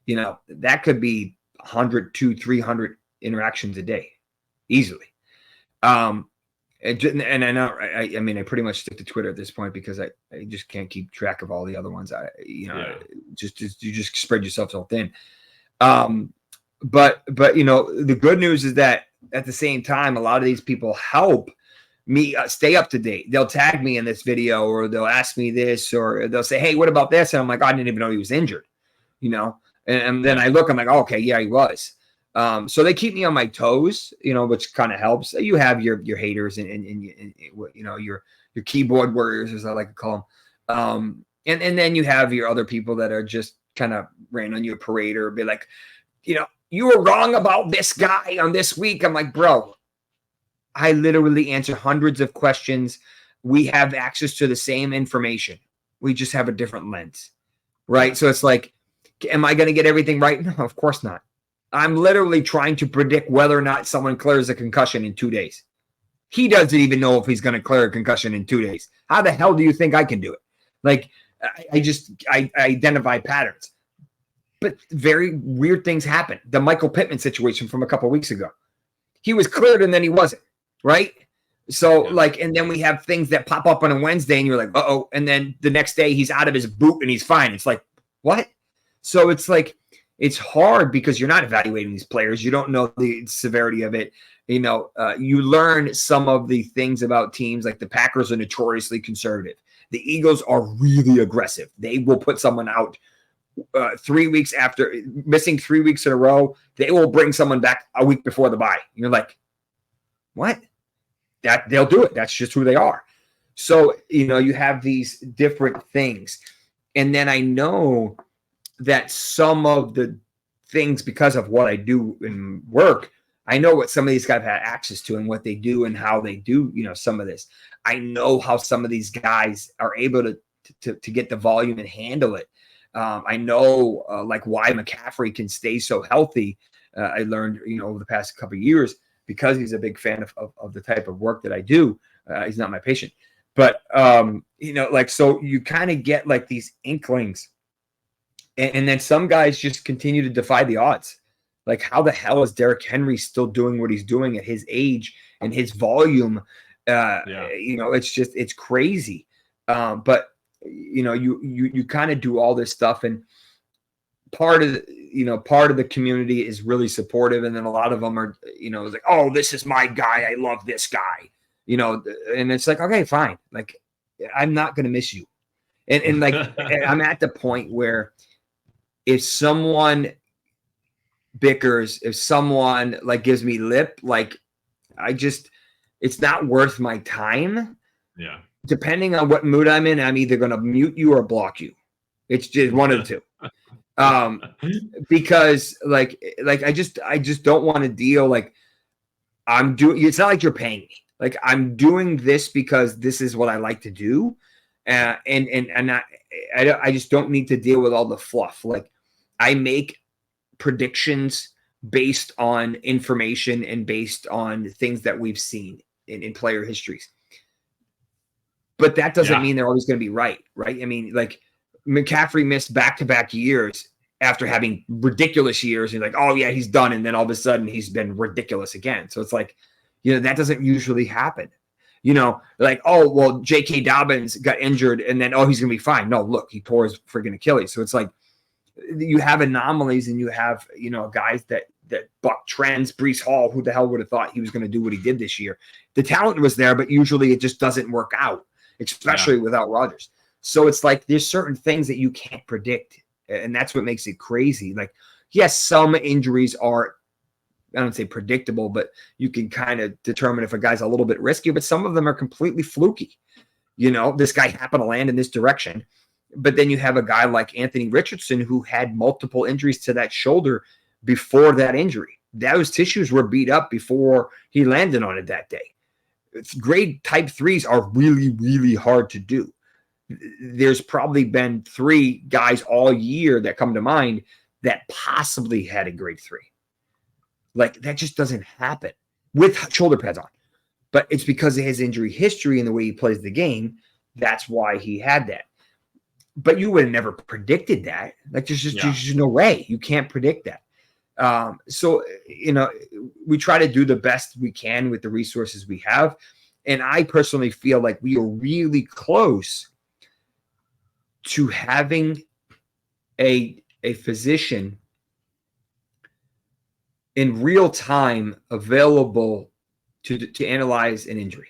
That could be 100, 200, 300 interactions a day, easily. And I know, I mean, I pretty much stick to Twitter at this point because I just can't keep track of all the other ones. You just spread yourself so thin. But the good news is that at the same time, a lot of these people help me stay up to date. They'll tag me in this video, or they'll ask me this, or they'll say, hey, what about this? And I'm like, I didn't even know he was injured, and then I look, I'm like, oh, okay, yeah, he was. So they keep me on my toes, which kind of helps. You have your haters and your keyboard warriors, as I like to call them. And then you have your other people that are just kind of rain on you a parade or be like, you were wrong about this guy on this week. I'm like, bro, I literally answer hundreds of questions. We have access to the same information. We just have a different lens, right? So it's like, am I going to get everything right? No, of course not. I'm literally trying to predict whether or not someone clears a concussion in 2 days. He doesn't even know if he's going to clear a concussion in 2 days. How the hell do you think I can do it? Like, I identify patterns. But very weird things happen. The Michael Pittman situation from a couple of weeks ago. he was cleared and then he wasn't, right? So like, and then we have things that pop up on a Wednesday and you're like, uh-oh. And then the next day he's out of his boot and he's fine. It's like, what? So it's like, it's hard because you're not evaluating these players. You don't know the severity of it. You know, you learn some of the things about teams, like the Packers are notoriously conservative. The Eagles are really aggressive. They will put someone out 3 weeks after missing 3 weeks in a row. They will bring someone back a week before the bye. You're like, what? That they'll do it. That's just who they are. So, you know, you have these different things. And then I know that some of the things, because of what I do in work, I know what some of these guys have access to and what they do and how they do, you know, some of this. I know how some of these guys are able to get the volume and handle it. I know like why McCaffrey can stay so healthy. I learned, you know, over the past couple of years because he's a big fan of the type of work that I do. He's not my patient, but you know, like, so you kind of get like these inklings, and then some guys just continue to defy the odds. Like, how the hell is Derrick Henry still doing what he's doing at his age and his volume? You know, it's crazy. But you know, you kind of do all this stuff, and part of the community is really supportive, and then a lot of them are, you know, like, oh, this is my guy, I love this guy, you know, and it's like, okay, fine, like, I'm not gonna miss you, and like I'm at the point where if someone bickers, if someone like gives me lip, like, it's not worth my time. Yeah. Depending on what mood I'm in, I'm either going to mute you or block you. It's just one of the two. Because like I just don't want to deal, like, I'm doing, it's not like you're paying me. Like, I'm doing this because this is what I like to do. And I just don't need to deal with all the fluff. Like, I make predictions based on information and based on things that we've seen in player histories. But that doesn't mean they're always going to be right? I mean, like, McCaffrey missed back-to-back years after having ridiculous years. And like, oh, yeah, he's done. And then all of a sudden he's been ridiculous again. So it's like, you know, that doesn't usually happen. You know, like, oh, well, J.K. Dobbins got injured and then, oh, he's going to be fine. No, look, he tore his friggin' Achilles. So it's like, you have anomalies, and you have, you know, guys that buck trends. Breece Hall, who the hell would have thought he was going to do what he did this year? The talent was there, but usually it just doesn't work out, especially without Rodgers. So it's like, there's certain things that you can't predict, and that's what makes it crazy. Like, yes, some injuries are, I don't say predictable, but you can kind of determine if a guy's a little bit risky, but some of them are completely fluky. You know, this guy happened to land in this direction. But then you have a guy like Anthony Richardson who had multiple injuries to that shoulder before that injury. Those tissues were beat up before he landed on it that day. Grade type 3s are really, really hard to do. There's probably been 3 guys all year that come to mind that possibly had a grade 3. Like, that just doesn't happen with shoulder pads on. But it's because of his injury history and the way he plays the game. That's why he had that. But you would have never predicted that. Like, there's just no way. You can't predict that. So, you know, we try to do the best we can with the resources we have. And I personally feel like we are really close to having a physician in real time available to analyze an injury.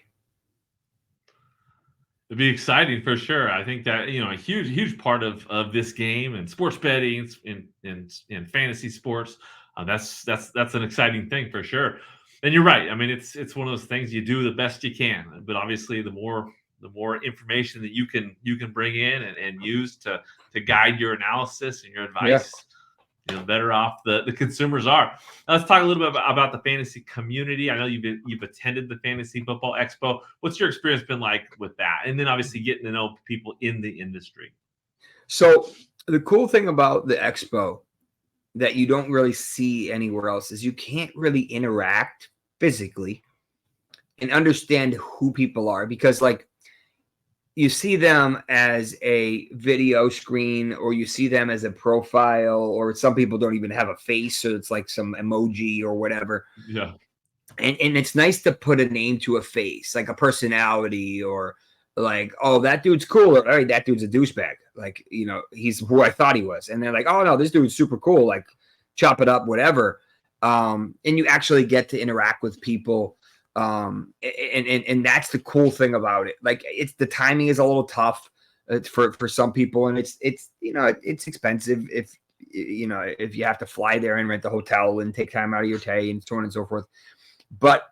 It'd be exciting for sure. I think that, you know, a huge part of this game and sports betting in fantasy sports, that's an exciting thing for sure. And you're right. I mean, it's one of those things, you do the best you can, but obviously the more information that you can bring in and use to guide your analysis and your advice, you know, better off the consumers are. Now, let's talk a little bit about the fantasy community. I know you've attended the Fantasy Football Expo. What's your experience been like with that? And then obviously getting to know people in the industry. So the cool thing about the expo that you don't really see anywhere else is you can't really interact physically and understand who people are, because like, you see them as a video screen, or you see them as a profile, or some people don't even have a face, so it's like some emoji or whatever. Yeah. And it's nice to put a name to a face, like a personality, or like, oh, that dude's cool. Or, all right, that dude's a douchebag. Like, he's who I thought he was. And they're like, oh no, this dude's super cool. Like, chop it up, whatever. And you actually get to interact with people. And that's the cool thing about it. Like, the timing is a little tough for some people, and it's expensive if you have to fly there and rent the hotel and take time out of your day and so on and so forth. But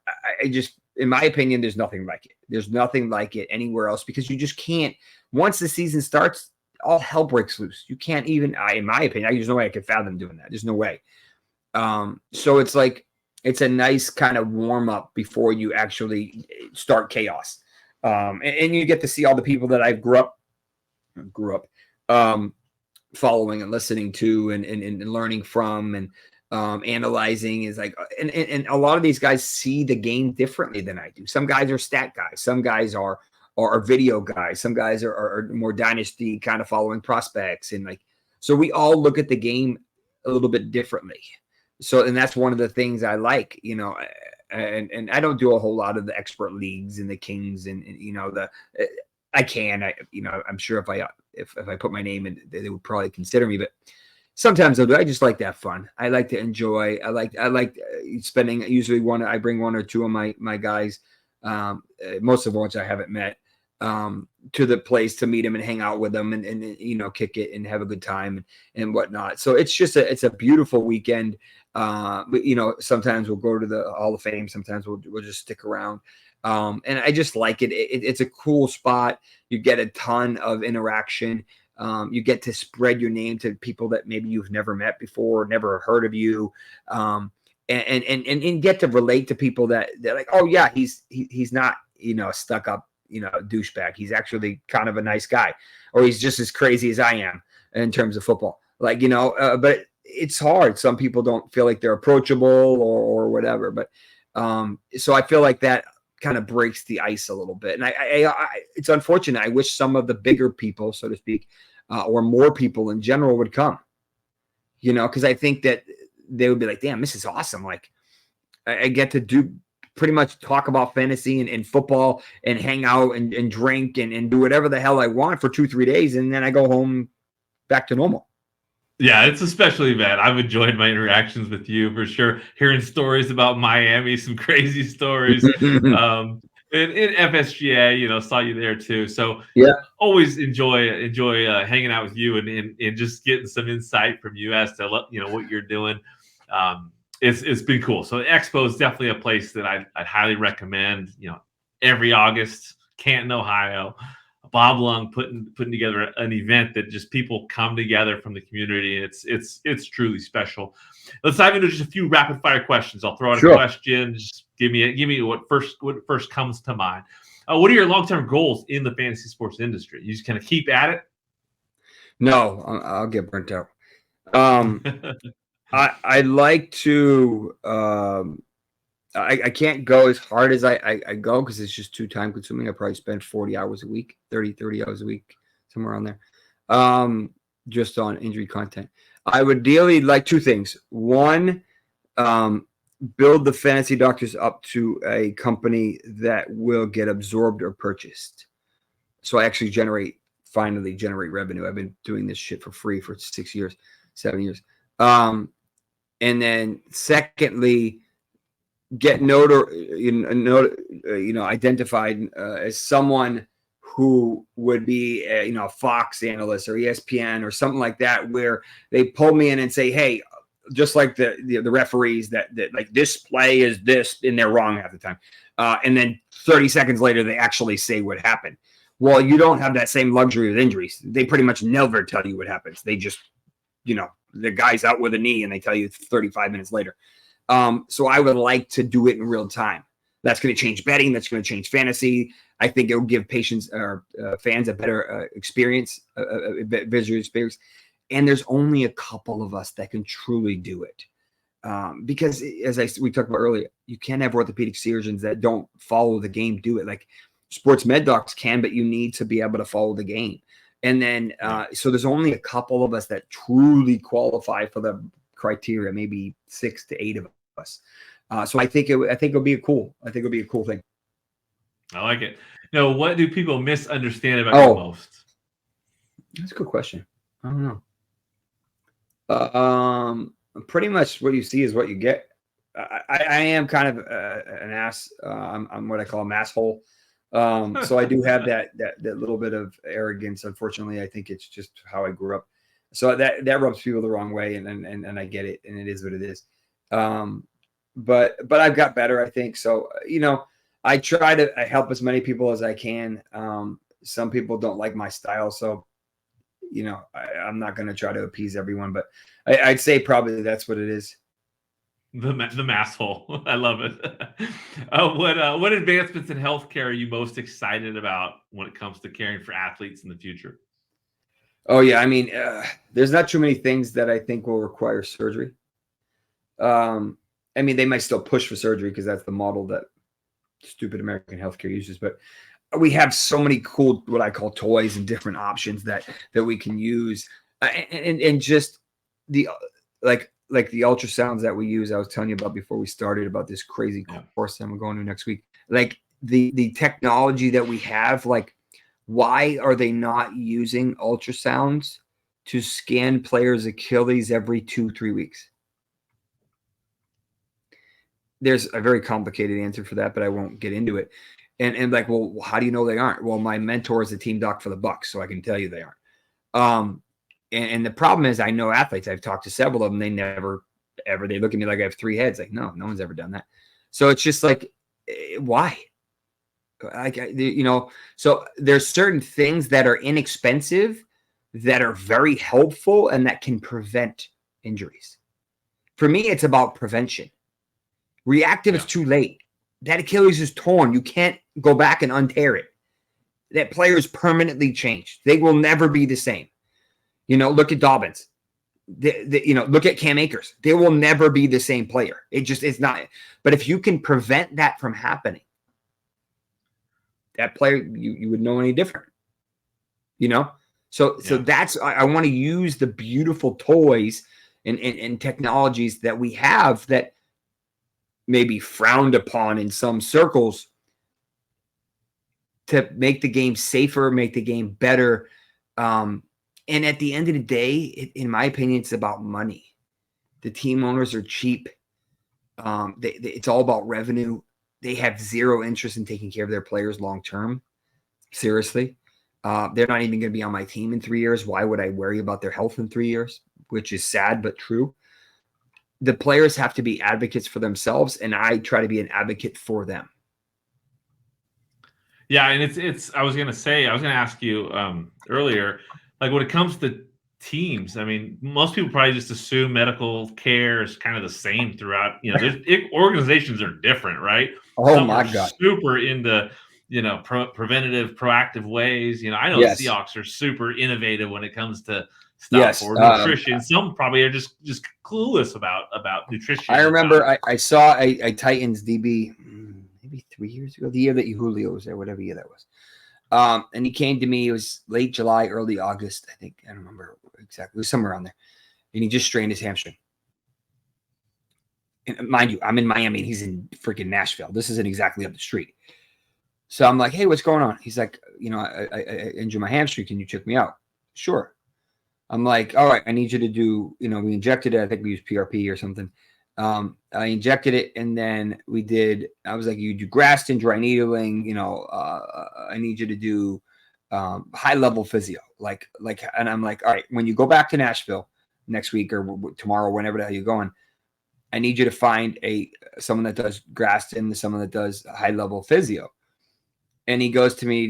I just, in my opinion, there's nothing like it. There's nothing like it anywhere else, because you just can't. Once the season starts, all hell breaks loose. You can't even, in my opinion, there's no way I could fathom doing that. There's no way. So it's like, it's a nice kind of warm up before you actually start chaos. And you get to see all the people that I grew up following and listening to and learning from, and analyzing is like, and a lot of these guys see the game differently than I do. Some guys are stat guys. Some guys are video guys. Some guys are more dynasty kind of following prospects. And like, so we all look at the game a little bit differently. So, and that's one of the things I like, and I don't do a whole lot of the expert leagues and the Kings and I'm sure if I put my name in, they would probably consider me, but sometimes I just like to have fun. I like to enjoy. I like spending. Usually I bring one or two of my guys, most of which I haven't met, to the place to meet them and hang out with them and kick it and have a good time and whatnot. So it's a beautiful weekend. Sometimes we'll go to the Hall of Fame. Sometimes we'll just stick around. And I just like it. It's a cool spot. You get a ton of interaction. You get to spread your name to people that maybe you've never met before, never heard of you, and get to relate to people that they're like, oh yeah, he's not a stuck up douchebag. He's actually kind of a nice guy, or he's just as crazy as I am in terms of football. Like but it's hard. Some people don't feel like they're approachable or whatever. But so I feel like that kind of breaks the ice a little bit. And I it's unfortunate. I wish some of the bigger people, so to speak, or more people in general would come, because I think that they would be like, damn, this is awesome. Like I get to do pretty much talk about fantasy and football and hang out and drink and do whatever the hell I want for 2-3 days. And then I go home back to normal. Yeah, it's especially bad. I've enjoyed my interactions with you for sure. Hearing stories about Miami, some crazy stories. In FSGA, saw you there too. So yeah, always enjoy hanging out with you and just getting some insight from you as to what you're doing. It's been cool. So the Expo is definitely a place that I'd highly recommend. Every August, Canton, Ohio. Bob Lung putting together an event that just people come together from the community. It's truly special. Let's dive into just a few rapid fire questions. I'll throw out a question. Just give me what first comes to mind. What are your long-term goals in the fantasy sports industry? You just kind of keep at it? No, I'll get burnt out. I like to. I can't go as hard as I go because it's just too time consuming. I probably spend 40 hours a week, 30 hours a week, somewhere on there, just on injury content. I would ideally like two things. One, build the Fantasy Doctors up to a company that will get absorbed or purchased. So I actually finally generate revenue. I've been doing this shit for free for 7 years. And then secondly, get identified as someone who would be a Fox analyst or ESPN or something like that, where they pull me in and say, hey, just like the referees that like this play is this, and they're wrong half the time. And then 30 seconds later, they actually say what happened. Well, you don't have that same luxury with injuries. They pretty much never tell you what happens. They just, the guy's out with a knee and they tell you 35 minutes later. So I would like to do it in real time. That's going to change betting. That's going to change fantasy. I think it will give patients or fans a better experience, a visual experience. And there's only a couple of us that can truly do it. Because as we talked about earlier, you can't have orthopedic surgeons that don't follow the game do it. Like sports med docs can, but you need to be able to follow the game. And then, so there's only a couple of us that truly qualify for the criteria, maybe 6 to 8 of us. So I think it'll be a cool thing. I like it. No, what do people misunderstand about you most? That's a good question. I don't know. Pretty much what you see is what you get. I am kind of an ass. I'm what I call a masshole. So I do have that little bit of arrogance. Unfortunately, I think it's just how I grew up. So that rubs people the wrong way, and I get it, and it is what it is. But I've got better, I think. So I try to help as many people as I can. Some people don't like my style, so I'm not going to try to appease everyone. But I'd say probably that's what it is. The masshole. I love it. What advancements in healthcare are you most excited about when it comes to caring for athletes in the future? Oh yeah, I mean, there's not too many things that I think will require surgery. I mean, they might still push for surgery because that's the model that stupid American healthcare uses. But we have so many cool, what I call toys and different options that we can use, and just the like the ultrasounds that we use. I was telling you about before we started about this crazy course that we're going to next week. Like the technology that we have, like why are they not using ultrasounds to scan players' Achilles every 2-3 weeks? There's a very complicated answer for that, but I won't get into it. And like, well, how do you know they aren't? Well, my mentor is the team doc for the Bucks, so I can tell you they aren't. And the problem is, I know athletes. I've talked to several of them. They never, ever. They look at me like I have 3 heads. Like, no one's ever done that. So it's just like, why? Like, so there's certain things that are inexpensive, that are very helpful, and that can prevent injuries. For me, it's about prevention. Reactive, it's too late. That Achilles is torn. You can't go back and untear it. That player is permanently changed. They will never be the same. Look at Dobbins. Look at Cam Akers. They will never be the same player. It's not. But if you can prevent that from happening, that player, you would know any different. So that's, I want to use the beautiful toys and technologies that we have that may be frowned upon in some circles to make the game safer, make the game better. And at the end of the day, in my opinion, it's about money. The team owners are cheap. It's all about revenue. They have zero interest in taking care of their players long term. Seriously. They're not even going to be on my team in 3 years. Why would I worry about their health in 3 years? Which is sad, but true. The players have to be advocates for themselves, and I try to be an advocate for them. Yeah, and I was going to ask you earlier, like when it comes to teams, I mean, most people probably just assume medical care is kind of the same throughout. Organizations are different, right? Oh, Some my are God. super into, preventative, proactive ways. I know Yes. the Seahawks are super innovative when it comes to stuff or nutrition. Some probably are just clueless about nutrition. I remember I saw a Titans DB maybe 3 years ago, the year that Julio was there, whatever year that was. And he came to me. It was late July, early August, I think. I don't remember exactly. It was somewhere around there. And he just strained his hamstring. And mind you, I'm in Miami and he's in freaking Nashville. This isn't exactly up the street. So I'm like, hey, what's going on? He's like, I injured my hamstring. Can you check me out? Sure. I'm like, all right, I need you to do, we injected it. I think we used PRP or something. I injected it, and then I was like, you do Graston, dry needling, I need you to do high level physio. And I'm like, all right, when you go back to Nashville next week or tomorrow, whenever the hell you're going, I need you to find someone that does Graston, someone that does high level physio. And he goes to me,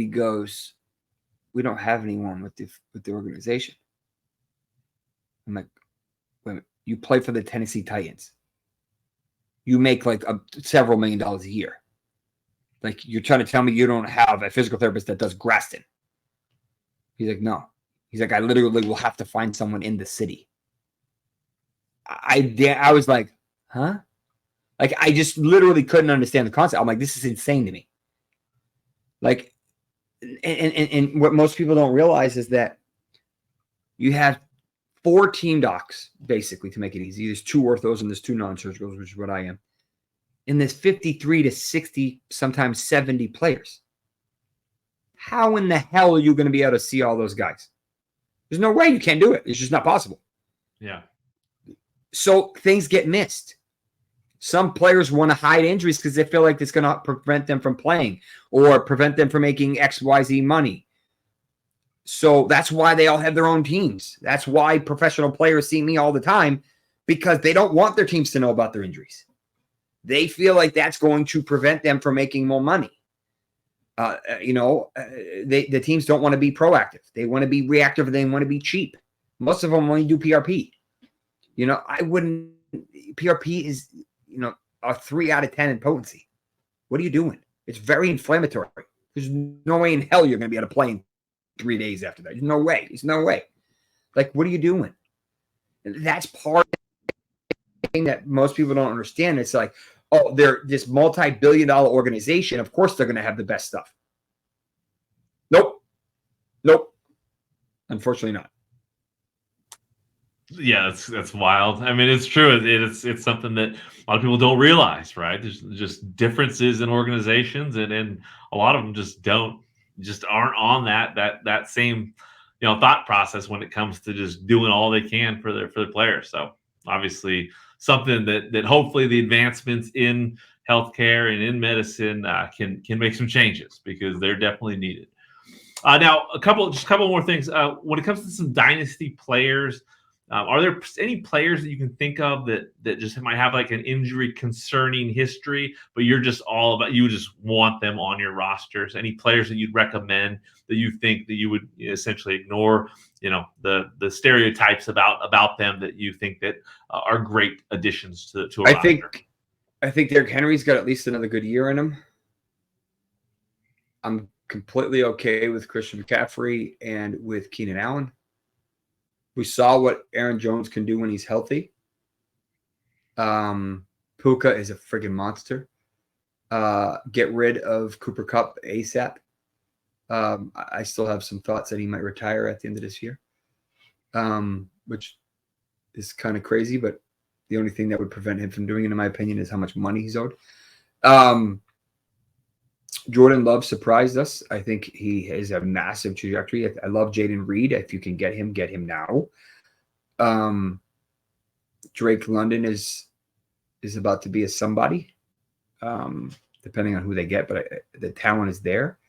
we don't have anyone with the organization. I'm like, wait a minute, you play for the Tennessee Titans. You make like several $1 million a year. Like, you're trying to tell me you don't have a physical therapist that does Graston. He's like, no. He's like, I literally will have to find someone in the city. I was like, huh? Like, I just literally couldn't understand the concept. I'm like, this is insane to me. Like, and what most people don't realize is that you have 4 team docs, basically, to make it easy. There's 2 orthos and there's 2 non-surgicals, which is what I am. And there's 53 to 60, sometimes 70 players. How in the hell are you going to be able to see all those guys? There's no way you can't do it. It's just not possible. Yeah. So things get missed. Some players want to hide injuries because they feel like it's going to prevent them from playing or prevent them from making XYZ money. So that's why they all have their own teams. That's why professional players see me all the time, because they don't want their teams to know about their injuries. They feel like that's going to prevent them from making more money. The teams don't want to be proactive. They want to be reactive. They want to be cheap. Most of them only do PRP. PRP is, a 3 out of 10 in potency. What are you doing? It's very inflammatory. There's no way in hell you're going to be able to play in 3 days after that. There's no way. There's no way. Like, what are you doing? That's part of the thing that most people don't understand. It's like, oh, they're this multi-billion-dollar organization. Of course they're going to have the best stuff. Nope. Unfortunately not. Yeah, that's wild. I mean, it's true. It's something that a lot of people don't realize, right? There's just differences in organizations, and a lot of them just aren't on that same thought process when it comes to just doing all they can for their players. So obviously something that hopefully the advancements in healthcare and in medicine can make some changes, because they're definitely needed. Now, a couple more things. When it comes to some dynasty players, are there any players that you can think of that just might have like an injury concerning history, but you just want them on your rosters? Any players that you'd recommend that you think that you would essentially ignore, the stereotypes about them that you think that are great additions to a roster? I think Derrick Henry's got at least another good year in him. I'm completely okay with Christian McCaffrey and with Keenan Allen. We saw what Aaron Jones can do when he's healthy. Puka is a friggin' monster. Get rid of Cooper Kupp ASAP. I still have some thoughts that he might retire at the end of this year, which is kind of crazy, but the only thing that would prevent him from doing it, in my opinion, is how much money he's owed. Jordan Love surprised us. I think he has a massive trajectory. I love Jaden Reed. If you can get him now. Drake London is about to be a somebody, depending on who they get, but the talent is there.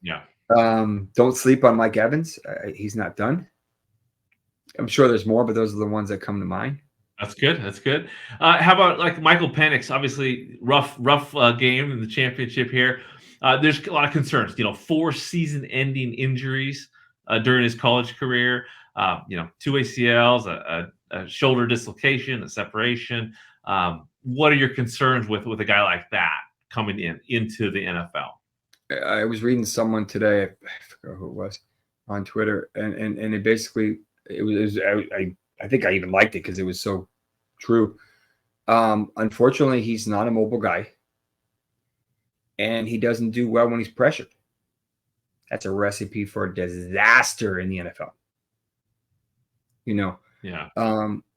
Yeah. Don't sleep on Mike Evans. He's not done. I'm sure there's more, but those are the ones that come to mind. That's good. How about like Michael Penix? Obviously, rough game in the championship here. There's a lot of concerns. 4 season-ending injuries during his college career. 2 ACLs, a shoulder dislocation, a separation. What are your concerns with a guy like that coming into the NFL? I was reading someone today. I forgot who it was on Twitter, and it basically it was. I think I even liked it because it was so true. Unfortunately, he's not a mobile guy, and he doesn't do well when he's pressured. That's a recipe for disaster in the NFL. Yeah.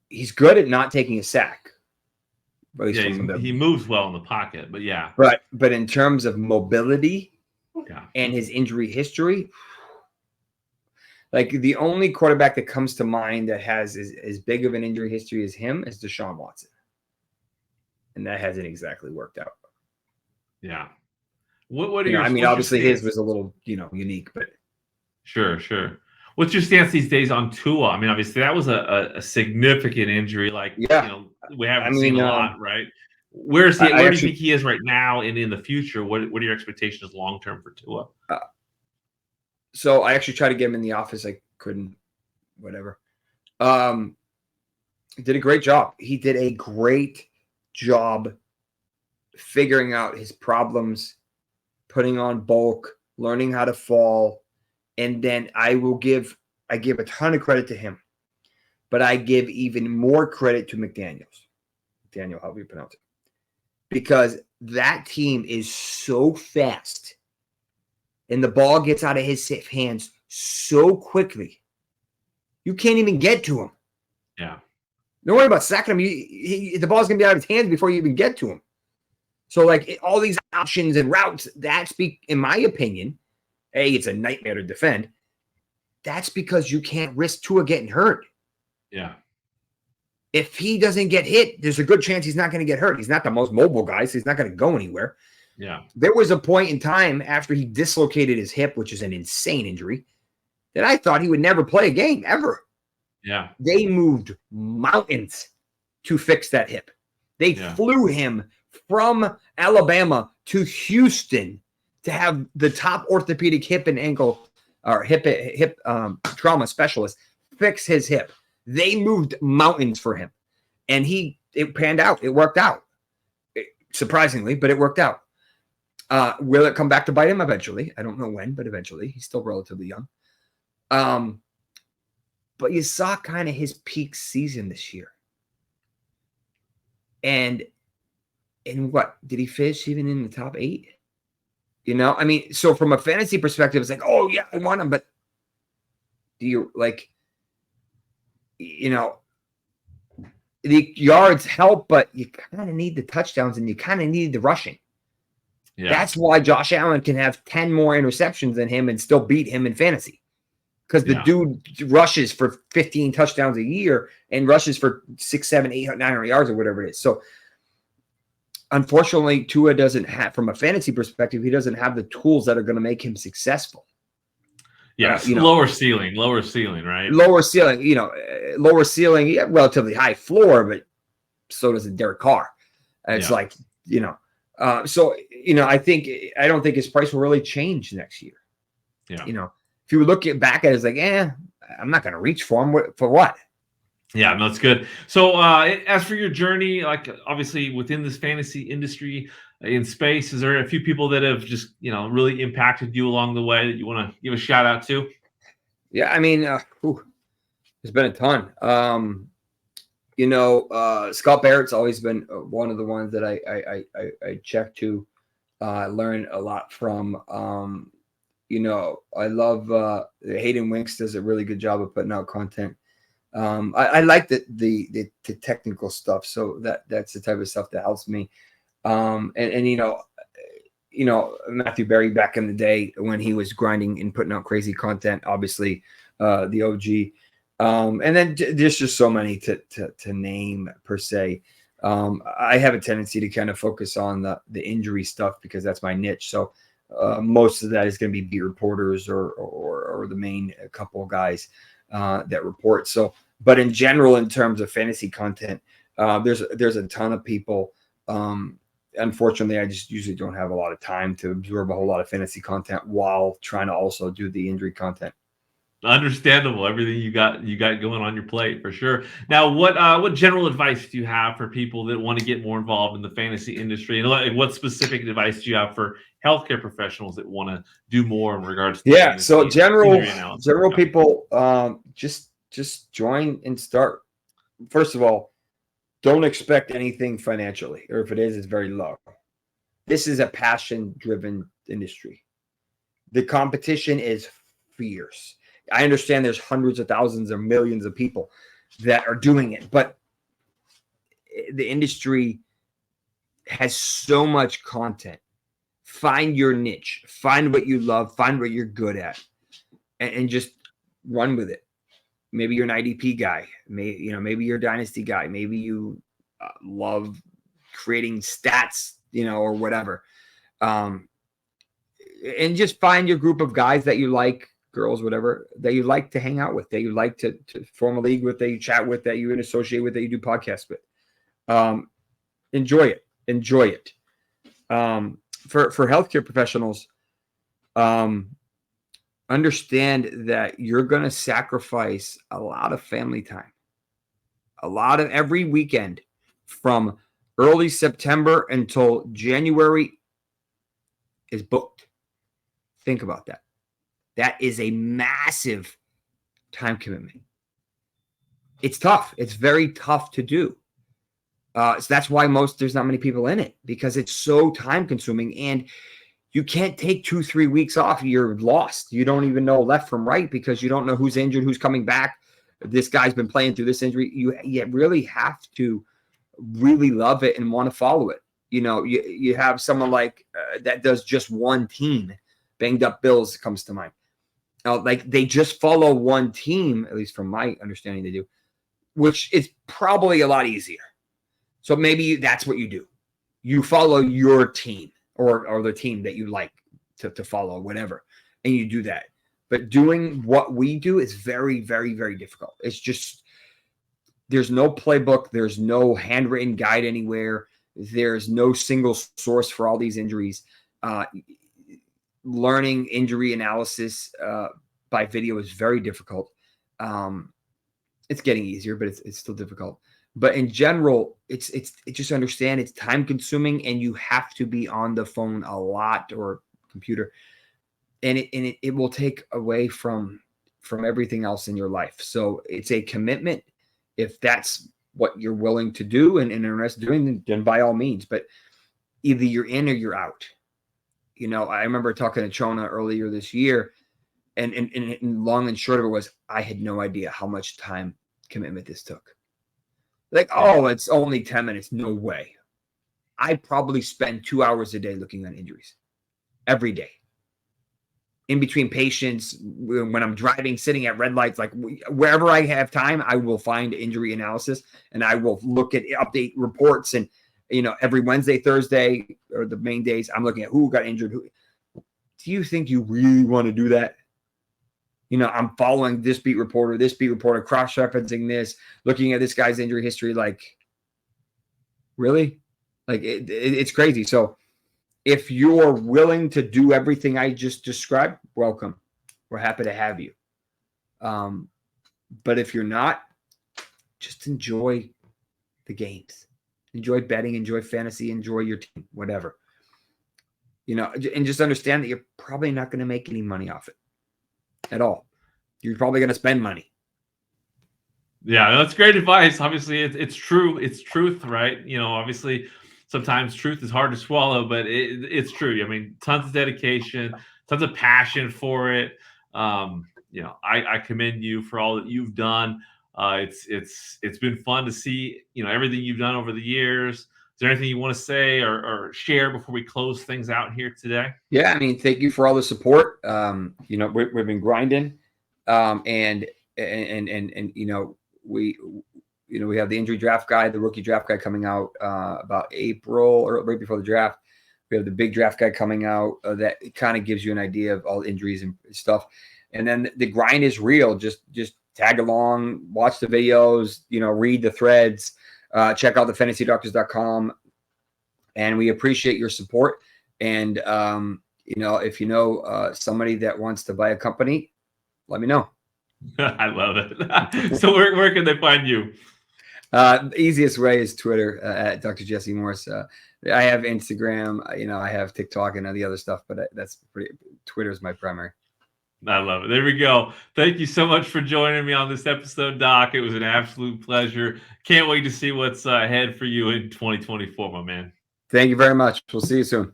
He's good at not taking a sack. He moves well in the pocket, but yeah. But in terms of mobility, and his injury history, like the only quarterback that comes to mind that has as big of an injury history as him is Deshaun Watson. And that hasn't exactly worked out. Yeah. What are your? Obviously his was a little, unique, but sure. What's your stance these days on Tua? I mean, obviously that was a significant injury. We haven't seen a lot, right? Where do you think he is right now and in the future? What are your expectations long term for Tua? So I actually tried to get him in the office. I couldn't, whatever. Did a great job. He did a great job figuring out his problems, putting on bulk, learning how to fall. And then I give a ton of credit to him, but I give even more credit to McDaniels. Daniel, how do you pronounce it? Because that team is so fast and the ball gets out of his hands so quickly. You can't even get to him. Yeah. Don't worry about sacking him. The ball's going to be out of his hands before you even get to him. So like all these options and routes, in my opinion, it's a nightmare to defend. That's because you can't risk Tua getting hurt. Yeah. If he doesn't get hit, there's a good chance he's not going to get hurt. He's not the most mobile guy, so he's not going to go anywhere. Yeah. There was a point in time after he dislocated his hip, which is an insane injury, that I thought he would never play a game ever. Yeah. They moved mountains to fix that hip. They flew him from Alabama to Houston to have the top orthopedic hip and ankle or hip trauma specialist fix his hip. They moved mountains for him, and it panned out. It worked out, surprisingly, but it worked out. Will it come back to bite him eventually? I don't know when, but eventually. He's still relatively young. But you saw kind of his peak season this year. And what? Did he finish even in the top 8? I mean, so from a fantasy perspective, it's like, oh, yeah, I want him. But do you, the yards help, but you kind of need the touchdowns and you kind of need the rushing. Yeah. That's why Josh Allen can have 10 more interceptions than him and still beat him in fantasy. Because the dude rushes for 15 touchdowns a year and rushes for 6, 7, 8, 900 yards or whatever it is. So, unfortunately, Tua doesn't have, from a fantasy perspective, he doesn't have the tools that are going to make him successful. Yes, lower ceiling, right? Lower ceiling, yeah, relatively high floor, but so does a Derek Carr. It's I don't think his price will really change next year. Yeah. If you look back at it, it's like, I'm not going to reach for him. For what? Yeah, no, it's good. So as for your journey, like obviously within this fantasy industry in space, is there a few people that have just, really impacted you along the way that you want to give a shout out to? Yeah, I mean, there's been a ton. Scott Barrett's always been one of the ones that I check to learn a lot from. I love Hayden Winks does a really good job of putting out content. I like the technical stuff, so that's the type of stuff that helps me. Matthew Berry back in the day when he was grinding and putting out crazy content, obviously the OG. And then there's just so many to name per se. I have a tendency to kind of focus on the injury stuff because that's my niche. So most of that is going to be beat reporters or the main couple of guys that report. So, but in general, in terms of fantasy content, there's a ton of people. Unfortunately, I just usually don't have a lot of time to absorb a whole lot of fantasy content while trying to also do the injury content. Understandable. Everything you got going on your plate for sure. Now, what general advice do you have for people that want to get more involved in the fantasy industry? And what specific advice do you have for healthcare professionals that want to do more in regards to so general people just join and start. First of all, don't expect anything financially, or if it is, it's very low. This is a passion-driven industry. The competition is fierce. I understand there's hundreds of thousands or millions of people that are doing it, but the industry has so much content. Find your niche, find what you love, find what you're good at, and just run with it. Maybe you're an IDP guy. Maybe you're a dynasty guy. Maybe you love creating stats, or whatever. And just find your group of guys that you like, girls, whatever, that you like to hang out with, that you like to form a league with, that you chat with, that you associate with, that you do podcasts with. Enjoy it. For healthcare professionals, understand that you're going to sacrifice a lot of family time. A lot of every weekend from early September until January is booked. Think about that. That is a massive time commitment. It's tough. It's very tough to do. So that's why there's not many people in it, because it's so time consuming, and you can't take 2-3 weeks off. You're lost. You don't even know left from right because you don't know who's injured, who's coming back. This guy's been playing through this injury. You really have to really love it and want to follow it. You have someone like that does just one team. Banged Up Bills comes to mind. Like they just follow one team, at least from my understanding, they do, which is probably a lot easier. So maybe that's what you do. You follow your team or the team that you like to follow, whatever, and you do that. But doing what we do is very, very, very difficult. It's just there's no playbook. There's no handwritten guide anywhere. There's no single source for all these injuries. Learning injury analysis by video is very difficult. It's getting easier, but it's still difficult. But in general, it's just understand it's time consuming, and you have to be on the phone a lot or computer, and it will take away from everything else in your life. So it's a commitment. If that's what you're willing to do and interested in doing, then by all means. But either you're in or you're out. I remember talking to Chona earlier this year, and long and short of it was I had no idea how much time commitment this took. Like, oh, it's only 10 minutes. No way. I probably spend 2 hours a day looking at injuries every day. In between patients, when I'm driving, sitting at red lights, like wherever I have time, I will find injury analysis and I will look at update reports. And, every Wednesday, Thursday, or the main days, I'm looking at who got injured. Do you think you really want to do that? I'm following this beat reporter, cross-referencing this, looking at this guy's injury history. Like, really? Like, it's crazy. So if you're willing to do everything I just described, welcome. We're happy to have you. But if you're not, just enjoy the games. Enjoy betting, enjoy fantasy, enjoy your team, whatever. And just understand that you're probably not going to make any money off it at all. You're probably going to spend money. Yeah, that's great advice. Obviously, it's true. It's truth, right? Obviously, sometimes truth is hard to swallow, but it's true. I mean, tons of dedication, tons of passion for it. I commend you for all that you've done. It's been fun to see, everything you've done over the years. Is there anything you want to say or share before we close things out here today? Yeah, I mean, thank you for all the support. We've been grinding, and we have the injury draft guide, the rookie draft guide coming out about April or right before the draft. We have the big draft guide coming out that kind of gives you an idea of all the injuries and stuff. And then the grind is real. Just tag along, watch the videos, read the threads, check out the fantasydoctors.com. And we appreciate your support. And, if somebody that wants to buy a company, let me know. I love it. So where can they find you? The easiest way is Twitter at Dr. Jesse Morse. I have Instagram, I have TikTok and all the other stuff, but Twitter is my primary. I love it. There we go. Thank you so much for joining me on this episode, Doc. It was an absolute pleasure. Can't wait to see what's ahead for you in 2024, my man. Thank you very much. We'll see you soon.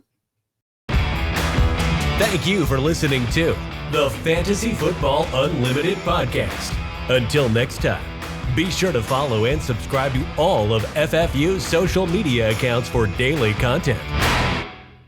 Thank you for listening to the Fantasy Football Unlimited podcast. Until next time, be sure to follow and subscribe to all of FFU's social media accounts for daily content.